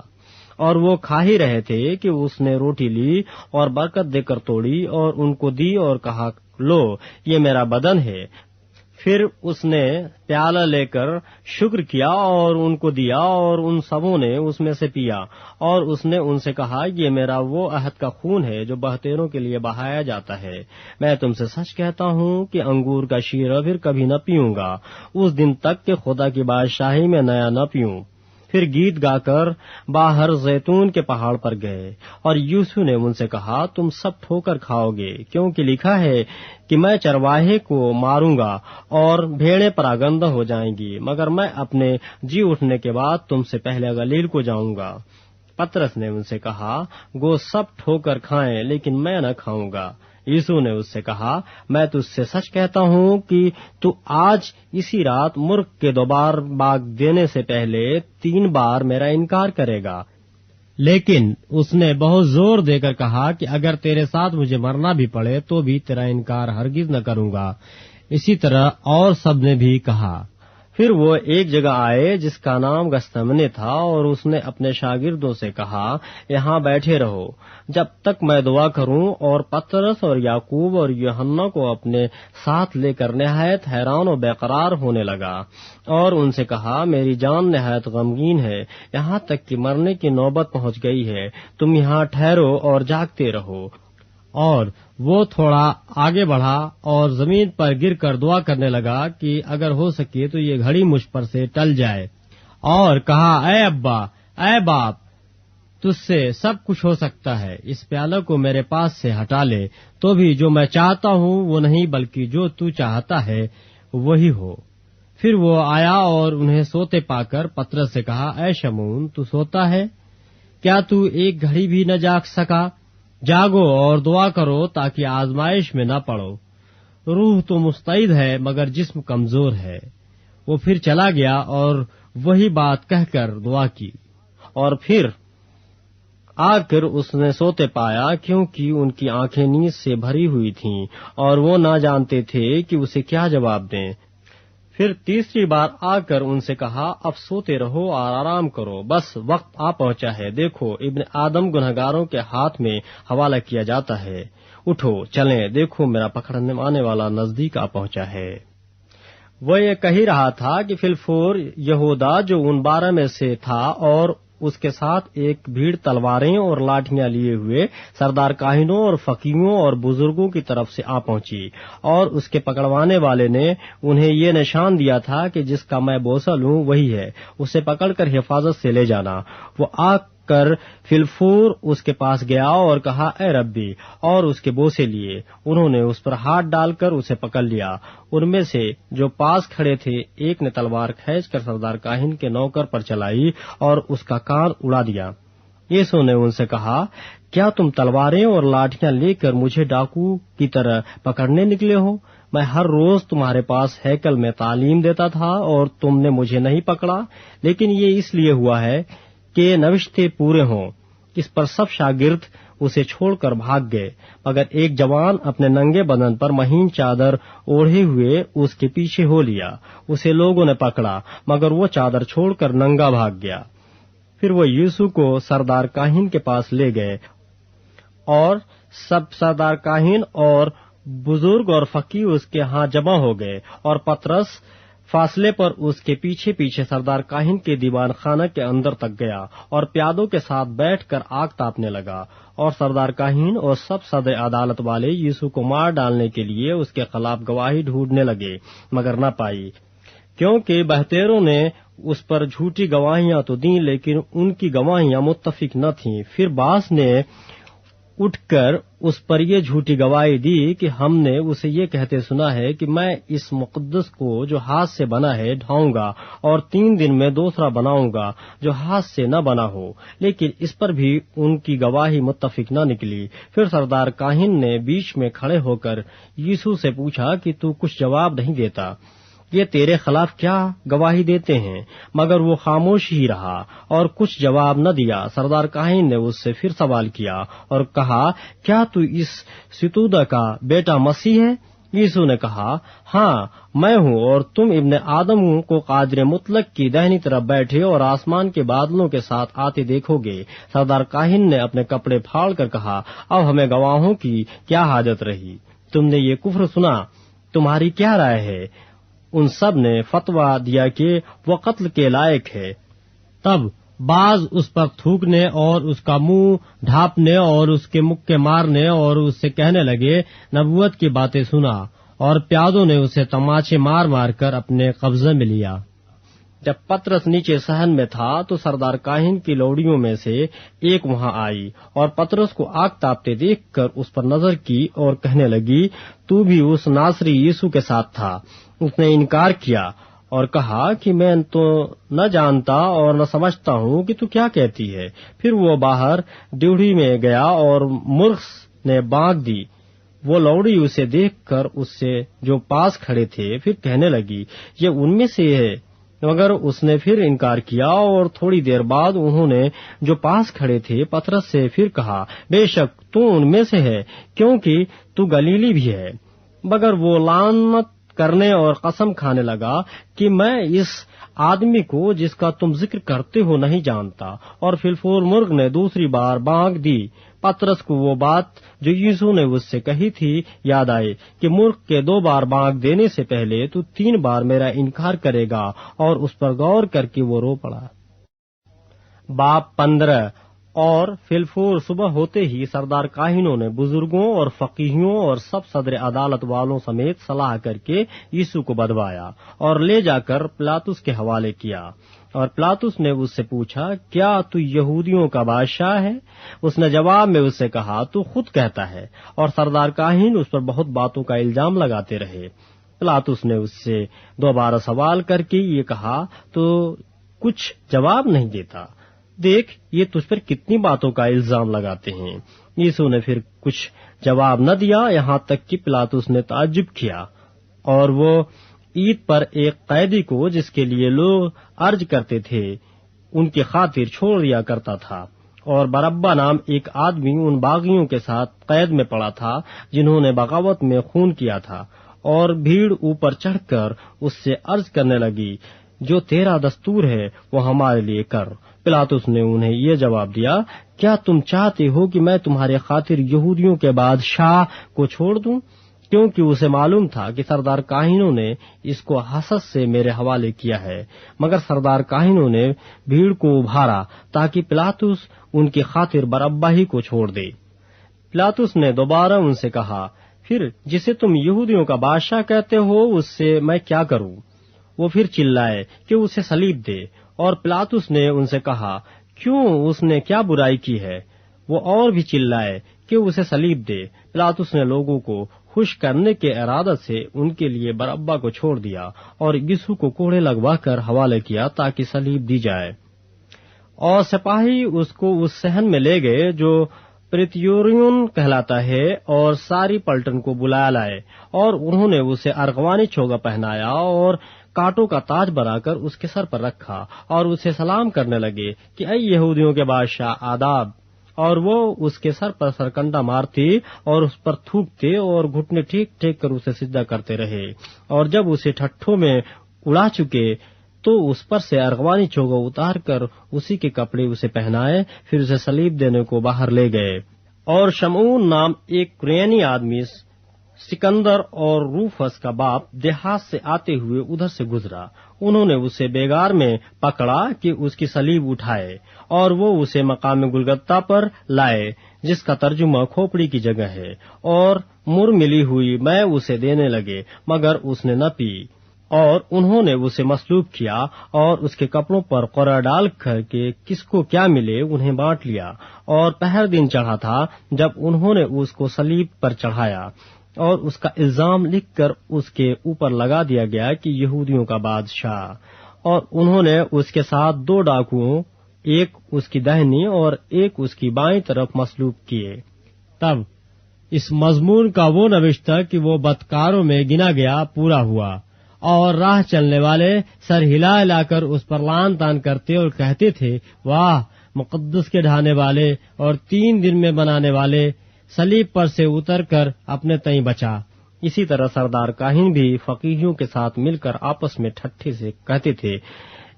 اور وہ کھا ہی رہے تھے کہ اس نے روٹی لی اور برکت دے کر توڑی اور ان کو دی اور کہا، لو، یہ میرا بدن ہے۔ پھر اس نے پیالہ لے کر شکر کیا اور ان کو دیا، اور ان سبوں نے اس میں سے پیا، اور اس نے ان سے کہا، یہ میرا وہ عہد کا خون ہے جو بہتےروں کے لیے بہایا جاتا ہے۔ میں تم سے سچ کہتا ہوں کہ انگور کا شیرہ پھر کبھی نہ پیوں گا، اس دن تک کہ خدا کی بادشاہی میں نیا نہ پیوں۔ پھر گیت گا کر باہر زیتون کے پہاڑ پر گئے، اور یسوع نے ان سے کہا، تم سب ٹھوکر کھاؤ گے، کیونکہ لکھا ہے کہ میں چرواہے کو ماروں گا اور بھیڑیں پراگندہ ہو جائیں گی، مگر میں اپنے جی اٹھنے کے بعد تم سے پہلے گلیل کو جاؤں گا۔ پترس نے ان سے کہا، گو سب ٹھوکر کھائیں لیکن میں نہ کھاؤں گا۔ یسوع نے اس سے کہا، میں تجھ سے سچ کہتا ہوں کہ تو آج اسی رات مرغ کے 2 بار باگ دینے سے پہلے 3 بار میرا انکار کرے گا۔ لیکن اس نے بہت زور دے کر کہا کہ اگر تیرے ساتھ مجھے مرنا بھی پڑے تو بھی تیرا انکار ہرگز نہ کروں گا۔ اسی طرح اور سب نے بھی کہا۔ پھر وہ ایک جگہ آئے جس کا نام گستمنے تھا، اور اس نے اپنے شاگردوں سے کہا، یہاں بیٹھے رہو جب تک میں دعا کروں، اور پترس اور یعقوب اور یوحنا کو اپنے ساتھ لے کر نہایت حیران و بے قرار ہونے لگا، اور ان سے کہا، میری جان نہایت غمگین ہے، یہاں تک کہ مرنے کی نوبت پہنچ گئی ہے، تم یہاں ٹھہرو اور جاگتے رہو۔ اور وہ تھوڑا آگے بڑھا اور زمین پر گر کر دعا کرنے لگا کہ اگر ہو سکے تو یہ گھڑی مجھ پر سے ٹل جائے، اور کہا، اے ابا، اے باپ، تجھ سے سب کچھ ہو سکتا ہے، اس پیالہ کو میرے پاس سے ہٹا لے، تو بھی جو میں چاہتا ہوں وہ نہیں بلکہ جو تو چاہتا ہے وہی ہو۔ پھر وہ آیا اور انہیں سوتے پا کر پترس سے کہا، اے شمعون، تو سوتا ہے؟ کیا تو ایک گھڑی بھی نہ جاگ سکا؟ جاگو اور دعا کرو تاکہ آزمائش میں نہ پڑو۔ روح تو مستعد ہے مگر جسم کمزور ہے۔ وہ پھر چلا گیا اور وہی بات کہہ کر دعا کی، اور پھر آ کر اس نے سوتے پایا، کیونکہ ان کی آنکھیں نیند سے بھری ہوئی تھیں اور وہ نہ جانتے تھے کہ اسے کیا جواب دیں۔ پھر تیسری بار آ کر ان سے کہا، اب سوتے رہو اور آرام کرو، بس وقت آ پہنچا ہے، دیکھو ابن آدم گنہگاروں کے ہاتھ میں حوالہ کیا جاتا ہے، اٹھو چلیں، دیکھو میرا پکڑنے آنے والا نزدیک آ پہنچا ہے۔ وہ یہ کہہ رہا تھا کہ فی الفور یہودا جو ان 12 میں سے تھا اور اس کے ساتھ ایک بھیڑ تلواریں اور لاٹھیاں لیے ہوئے سردار کاہنوں اور فقیہوں اور بزرگوں کی طرف سے آ پہنچی، اور اس کے پکڑوانے والے نے انہیں یہ نشان دیا تھا کہ جس کا میں بوسہ لوں وہی ہے، اسے پکڑ کر حفاظت سے لے جانا۔ وہ آ کر فی الفور اس کے پاس گیا اور کہا، اے ربی، اور اس کے بوسے لیے۔ انہوں نے اس پر ہاتھ ڈال کر اسے پکڑ لیا۔ ان میں سے جو پاس کھڑے تھے ایک نے تلوار کھینچ کر سردار کاہن کے نوکر پر چلائی اور اس کا کان اڑا دیا، یسوع نے ان سے کہا، کیا تم تلواریں اور لاٹیاں لے کر مجھے ڈاکو کی طرح پکڑنے نکلے ہو؟ میں ہر روز تمہارے پاس ہیکل میں تعلیم دیتا تھا اور تم نے مجھے نہیں پکڑا، لیکن یہ اس لیے ہوا ہے کہ نوشتے پورے ہوں۔ اس پر سب شاگرد اسے چھوڑ کر بھاگ گئے، مگر ایک جوان اپنے ننگے بدن پر مہین چادر اوڑھے ہوئے اس کے پیچھے ہو لیا۔ اسے لوگوں نے پکڑا، مگر وہ چادر چھوڑ کر ننگا بھاگ گیا۔ پھر وہ یسوع کو سردار کاہن کے پاس لے گئے، اور سب سردار کاہن اور بزرگ اور فقیہ اس کے ہاں جمع ہو گئے، اور پطرس فاصلے پر اس کے پیچھے پیچھے سردار کاہن کے دیوان خانہ کے اندر تک گیا اور پیادوں کے ساتھ بیٹھ کر آگ تاپنے لگا، اور سردار کاہن اور سب صدر عدالت والے یسوع کو مار ڈالنے کے لیے اس کے خلاف گواہی ڈھونڈنے لگے، مگر نہ پائی، کیونکہ بہتیروں نے اس پر جھوٹی گواہیاں تو دیں، لیکن ان کی گواہیاں متفق نہ تھیں۔ پھر بعض نے اٹھ کر اس پر یہ جھوٹی گواہی دی کہ ہم نے اسے یہ کہتے سنا ہے کہ میں اس مقدس کو جو ہاتھ سے بنا ہے ڈھاؤں گا، اور 3 دن میں دوسرا بناؤں گا جو ہاتھ سے نہ بنا ہو، لیکن اس پر بھی ان کی گواہی متفق نہ نکلی۔ پھر سردار کاہن نے بیچ میں کھڑے ہو کر یسوع سے پوچھا کہ تو کچھ جواب نہیں دیتا، یہ تیرے خلاف کیا گواہی دیتے ہیں؟ مگر وہ خاموش ہی رہا اور کچھ جواب نہ دیا۔ سردار کاہن نے اس سے پھر سوال کیا اور کہا، کیا تو اس ستودہ کا بیٹا مسیح ہے؟ یسوع نے کہا، ہاں میں ہوں، اور تم ابن آدم کو قادر مطلق کی داہنی طرف بیٹھے اور آسمان کے بادلوں کے ساتھ آتے دیکھو گے۔ سردار کاہن نے اپنے کپڑے پھاڑ کر کہا، اب ہمیں گواہوں کی کیا حاجت رہی؟ تم نے یہ کفر سنا، تمہاری کیا رائے ہے؟ ان سب نے فتویٰ دیا کہ وہ قتل کے لائق ہے۔ تب بعض اس پر تھوکنے اور اس کا منہ ڈھانپنے اور اس کے مکے مارنے اور اس سے کہنے لگے، نبوت کی باتیں سنا، اور پیادوں نے اسے تماچے مار مار کر اپنے قبضے میں لیا۔ جب پطرس نیچے صحن میں تھا تو سردار کاہن کی لوڑیوں میں سے ایک وہاں آئی اور پطرس کو آگ تاپتے دیکھ کر اس پر نظر کی اور کہنے لگی، تو بھی اس ناصری یسوع کے ساتھ تھا۔ اس نے انکار کیا اور کہا کہ میں تو نہ جانتا اور نہ سمجھتا ہوں کہ تو کیا کہتی ہے۔ پھر وہ باہر ڈیوڑی میں گیا اور مرغ نے بانگ دی۔ وہ لوڑی اسے دیکھ کر اس سے جو پاس کھڑے تھے پھر کہنے لگی، یہ ان میں سے ہے، مگر اس نے پھر انکار کیا۔ اور تھوڑی دیر بعد انہوں نے جو پاس کھڑے تھے پطرس سے پھر کہا، بے شک تو ان میں سے ہے، کیونکہ تو گلیلی بھی ہے۔ مگر وہ لعنت کرنے اور قسم کھانے لگا کہ میں اس آدمی کو جس کا تم ذکر کرتے ہو نہیں جانتا۔ اور فی الفور مرغ نے دوسری بار بانگ دی۔ پطرس کو وہ بات جو یسوع نے اس سے کہی تھی یاد آئی کہ مرغ کے 2 بار بانگ دینے سے پہلے تو 3 بار میرا انکار کرے گا، اور اس پر غور کر کے وہ رو پڑا۔ باب 15۔ اور فی الفور صبح ہوتے ہی سردار کاہنوں نے بزرگوں اور فقیہوں اور سب صدر عدالت والوں سمیت صلاح کر کے یسوع کو بدوایا اور لے جا کر پلاطس کے حوالے کیا۔ اور پلاطس نے اس سے پوچھا، کیا تو یہودیوں کا بادشاہ ہے؟ اس نے جواب میں اس سے کہا، تو خود کہتا ہے۔ اور سردار کاہن اس پر بہت باتوں کا الزام لگاتے رہے۔ پلاطس نے اس سے دوبارہ سوال کر کے یہ کہا، تو کچھ جواب نہیں دیتا؟ دیکھ یہ تجھ پر کتنی باتوں کا الزام لگاتے ہیں۔ یسوع نے پھر کچھ جواب نہ دیا، یہاں تک کہ پلاطس نے تعجب کیا، اور وہ عید پر ایک قیدی کو جس کے لیے لوگ عرض کرتے تھے ان کی خاطر چھوڑ دیا کرتا تھا۔ اور بربا نام ایک آدمی ان باغیوں کے ساتھ قید میں پڑا تھا جنہوں نے بغاوت میں خون کیا تھا۔ اور بھیڑ اوپر چڑھ کر اس سے عرض کرنے لگی، جو تیرا دستور ہے وہ ہمارے لیے کر۔ پلاطس نے انہیں یہ جواب دیا، کیا تم چاہتے ہو کہ میں تمہارے خاطر یہودیوں کے بادشاہ کو چھوڑ دوں؟ کیونکہ اسے معلوم تھا کہ سردار کاہنوں نے اس کو حسد سے میرے حوالے کیا ہے۔ مگر سردار کاہنوں نے بھیڑ کو ابھارا تاکہ پلاطس ان کی خاطر بربا ہی کو چھوڑ دے۔ پلاطس نے دوبارہ ان سے کہا، پھر جسے تم یہودیوں کا بادشاہ کہتے ہو اس سے میں کیا کروں؟ وہ پھر چلائے کہ اسے صلیب دے۔ اور پلاطس نے ان سے کہا، کیوں اس نے کیا برائی کی ہے؟ وہ اور بھی چلائے کہ اسے صلیب دے۔ پلاطس نے لوگوں کو خوش کرنے کے ارادے سے ان کے لیے بربا کو چھوڑ دیا اور یسوع کو کوڑے لگوا کر حوالے کیا تاکہ صلیب دی جائے۔ اور سپاہی اس کو اس صحن میں لے گئے جو پریتیورین کہلاتا ہے، اور ساری پلٹن کو بلا لائے، اور انہوں نے اسے ارغوانی چوگا پہنایا اور کانٹوں کا تاج بنا کر اس کے سر پر رکھا، اور اسے سلام کرنے لگے کہ اے یہودیوں کے بادشاہ آداب، اور وہ اس کے سر پر سرکنڈا مارتے اور اس پر تھوکتے اور گھٹنے ٹیک ٹیک کر اسے سجدہ کرتے رہے، اور جب اسے ٹھٹھوں میں اڑا چکے تو اس پر سے ارغوانی چوگا اتار کر اسی کے کپڑے اسے پہنائے، پھر اسے صلیب دینے کو باہر لے گئے۔ اور شمعون نام ایک کرینی آدمی سکندر اور روفس کا باپ دیہات سے آتے ہوئے ادھر سے گزرا، انہوں نے اسے بیگار میں پکڑا کہ اس کی صلیب اٹھائے، اور وہ اسے مقام گلگتہ پر لائے، جس کا ترجمہ کھوپڑی کی جگہ ہے، اور مر ملی ہوئی میں اسے دینے لگے، مگر اس نے نہ پی، اور انہوں نے اسے مصلوب کیا اور اس کے کپڑوں پر قرعہ ڈال کر کے کس کو کیا ملے انہیں بانٹ لیا، اور پہر دن چڑھا تھا جب انہوں نے اس کو صلیب پر چڑھایا، اور اس کا الزام لکھ کر اس کے اوپر لگا دیا گیا کہ یہودیوں کا بادشاہ، اور انہوں نے اس کے ساتھ 2 ڈاکوؤں، ایک اس کی داہنی اور ایک اس کی بائیں طرف مصلوب کیے۔ تب اس مضمون کا وہ نوشتہ کہ وہ بدکاروں میں گنا گیا پورا ہوا، اور راہ چلنے والے سر ہلا ہلا کر اس پر لان تان کرتے اور کہتے تھے، واہ، مقدس کے ڈھانے والے اور 3 دن میں بنانے والے، صلیب پر سے اتر کر اپنے تئیں بچا۔ اسی طرح سردار کاہن بھی فقیہوں کے ساتھ مل کر آپس میں ٹھٹھے سے کہتے تھے،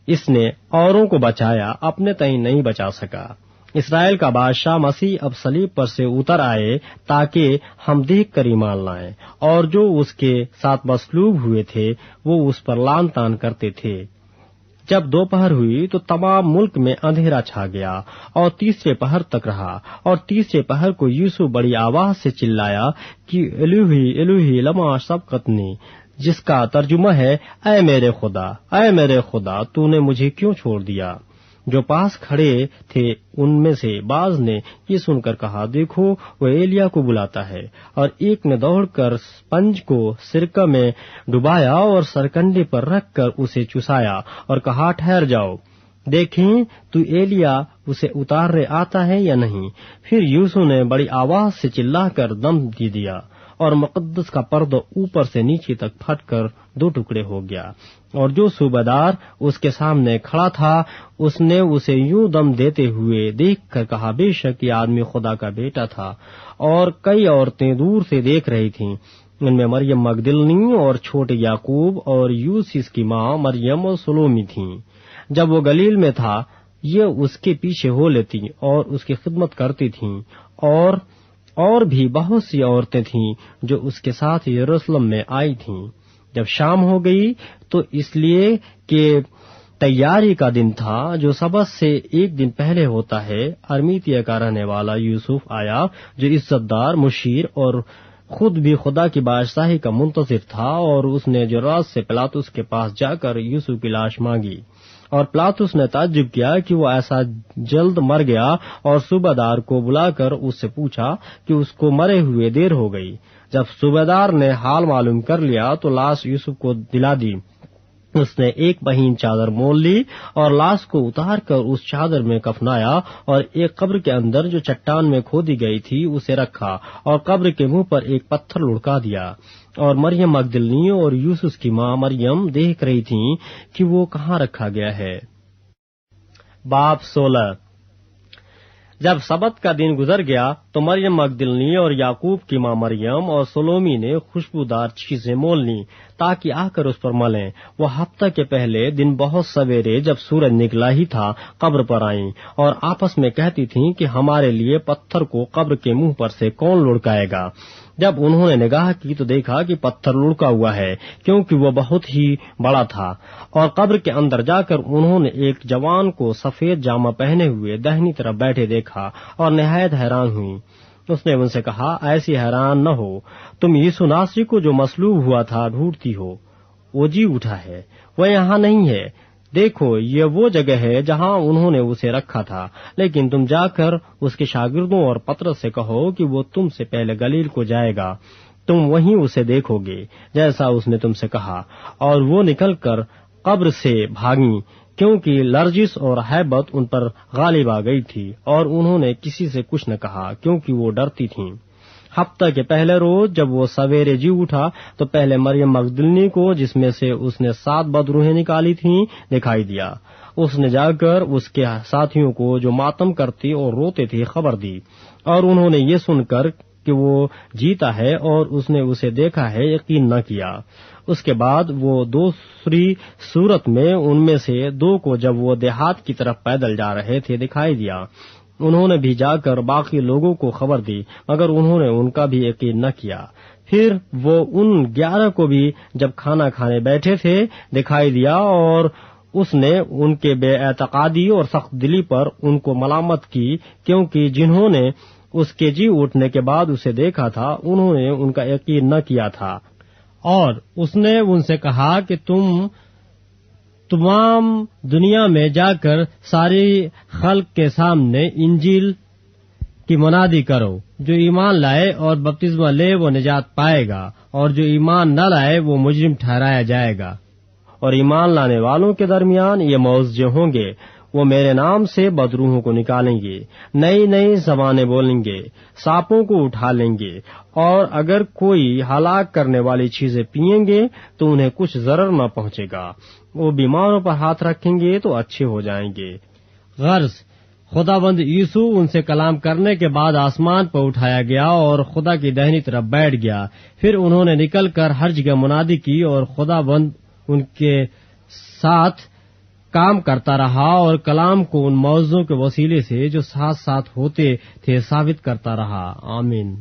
اس نے اوروں کو بچایا، اپنے تئیں نہیں بچا سکا۔ اسرائیل کا بادشاہ مسیح اب صلیب پر سے اتر آئے تاکہ ہم دیکھ کر ایمان لائیں، اور جو اس کے ساتھ مصلوب ہوئے تھے وہ اس پر لان تان کرتے تھے۔ جب دوپہر ہوئی تو تمام ملک میں اندھیرا چھا گیا اور تیسرے پہر تک رہا، اور تیسرے پہر کو یوسف بڑی آواز سے چلایا کہ الوہی الوہی لما سبقتنی، جس کا ترجمہ ہے، اے میرے خدا، اے میرے خدا، تو نے مجھے کیوں چھوڑ دیا؟ جو پاس کھڑے تھے ان میں سے بعض نے یہ سن کر کہا، دیکھو وہ ایلیا کو بلاتا ہے، اور ایک نے دوڑ کر سپنج کو سرکہ میں ڈبایا اور سرکنڈے پر رکھ کر اسے چسایا اور کہا، ٹھہر جاؤ، دیکھیں تو ایلیا اسے اتارنے آتا ہے یا نہیں۔ پھر یوسف نے بڑی آواز سے چلا کر دم دے دیا، اور مقدس کا پردہ اوپر سے نیچے تک پھٹ کر 2 ٹکڑے ہو گیا، اور جو صوبیدار اس کے سامنے کھڑا تھا اس نے اسے یوں دم دیتے ہوئے دیکھ کر کہا، بے شک یہ آدمی خدا کا بیٹا تھا۔ اور کئی عورتیں دور سے دیکھ رہی تھیں، ان میں مریم مگدلنی اور چھوٹے یعقوب اور یوسف کی ماں مریم اور سلومی تھیں۔ جب وہ گلیل میں تھا یہ اس کے پیچھے ہو لیتی اور اس کی خدمت کرتی تھیں، اور بھی بہت سی عورتیں تھیں جو اس کے ساتھ یروشلم میں آئی تھیں۔ جب شام ہو گئی تو اس لیے کہ تیاری کا دن تھا جو سبت سے 1 دن پہلے ہوتا ہے، ارمیتیا کا رہنے والا یوسف آیا، جو عزت دار، مشیر اور خود بھی خدا کی بادشاہی کا منتظر تھا، اور اس نے جراس سے پلاطس کے پاس جا کر یوسف کی لاش مانگی، اور پلاطس نے تعجب کیا کہ وہ ایسا جلد مر گیا، اور صوبیدار کو بلا کر اس سے پوچھا کہ اس کو مرے ہوئے دیر ہو گئی۔ جب صوبیدار نے حال معلوم کر لیا تو لاش یوسف کو دلا دی۔ اس نے 1 مہین چادر مول لی اور لاش کو اتار کر اس چادر میں کفنایا، اور ایک قبر کے اندر جو چٹان میں کھودی گئی تھی اسے رکھا، اور قبر کے منہ پر ایک پتھر لڑکا دیا۔ اور مریم مگدلنی اور یوسف کی ماں مریم دیکھ رہی تھیں کہ وہ کہاں رکھا گیا ہے۔ باب 16۔ جب سبت کا دن گزر گیا تو مریم مگدلنی اور یعقوب کی ماں مریم اور سلومی نے خوشبودار چیزیں مول لیں تاکہ آ کر اس پر ملیں۔ وہ ہفتہ کے پہلے دن بہت سویرے جب سورج نکلا ہی تھا قبر پر آئیں، اور آپس میں کہتی تھیں کہ ہمارے لیے پتھر کو قبر کے منہ پر سے کون لڑکائے گا۔ جب انہوں نے نگاہ کی تو دیکھا کہ پتھر لڑکا ہوا ہے، کیونکہ وہ بہت ہی بڑا تھا، اور قبر کے اندر جا کر انہوں نے ایک جوان کو سفید جامہ پہنے ہوئے داہنی طرف بیٹھے دیکھا اور نہایت حیران ہوئی۔ اس نے ان سے کہا، ایسی حیران نہ ہو، تم یسوع ناصری کو جو مصلوب ہوا تھا ڈھونڈتی ہو، وہ جی اٹھا ہے، وہ یہاں نہیں ہے، دیکھو یہ وہ جگہ ہے جہاں انہوں نے اسے رکھا تھا، لیکن تم جا کر اس کے شاگردوں اور پطرس سے کہو کہ وہ تم سے پہلے گلیل کو جائے گا، تم وہیں اسے دیکھو گے جیسا اس نے تم سے کہا۔ اور وہ نکل کر قبر سے بھاگیں، کیونکہ لرزش اور ہیبت ان پر غالب آ گئی تھی، اور انہوں نے کسی سے کچھ نہ کہا کیونکہ وہ ڈرتی تھیں۔ ہفتہ کے پہلے روز جب وہ سویرے جی اٹھا تو پہلے مریم مغدلنی کو، جس میں سے اس نے 7 بدروحیں نکالی تھیں، دکھائی دیا۔ اس نے جا کر اس کے ساتھیوں کو جو ماتم کرتے اور روتے تھے خبر دی، اور انہوں نے یہ سن کر کہ وہ جیتا ہے اور اس نے اسے دیکھا ہے یقین نہ کیا۔ اس کے بعد وہ دوسری صورت میں ان میں سے 2 کو جب وہ دیہات کی طرف پیدل جا رہے تھے دکھائی دیا۔ انہوں نے بھی جا کر باقی لوگوں کو خبر دی، مگر انہوں نے ان کا بھی یقین نہ کیا۔ پھر وہ ان 11 کو بھی جب کھانا کھانے بیٹھے تھے دکھائی دیا، اور اس نے ان کے بے اعتقادی اور سخت دلی پر ان کو ملامت کی، کیونکہ جنہوں نے اس کے جی اٹھنے کے بعد اسے دیکھا تھا انہوں نے ان کا یقین نہ کیا تھا۔ اور اس نے ان سے کہا کہ تم تمام دنیا میں جا کر ساری خلق کے سامنے انجیل کی منادی کرو۔ جو ایمان لائے اور بپتسمہ لے وہ نجات پائے گا، اور جو ایمان نہ لائے وہ مجرم ٹھہرایا جائے گا۔ اور ایمان لانے والوں کے درمیان یہ معجزے ہوں گے، وہ میرے نام سے بدروحوں کو نکالیں گے، نئی نئی زبانیں بولیں گے، سانپوں کو اٹھا لیں گے، اور اگر کوئی ہلاک کرنے والی چیزیں پئیں گے تو انہیں کچھ ضرر نہ پہنچے گا۔ وہ بیماروں پر ہاتھ رکھیں گے تو اچھے ہو جائیں گے۔ غرض خداوند یسوع ان سے کلام کرنے کے بعد آسمان پر اٹھایا گیا اور خدا کی دہنی طرف بیٹھ گیا۔ پھر انہوں نے نکل کر ہر جگہ منادی کی، اور خداوند ان کے ساتھ کام کرتا رہا اور کلام کو ان معجزوں کے وسیلے سے جو ساتھ ساتھ ہوتے تھے ثابت کرتا رہا۔ آمین۔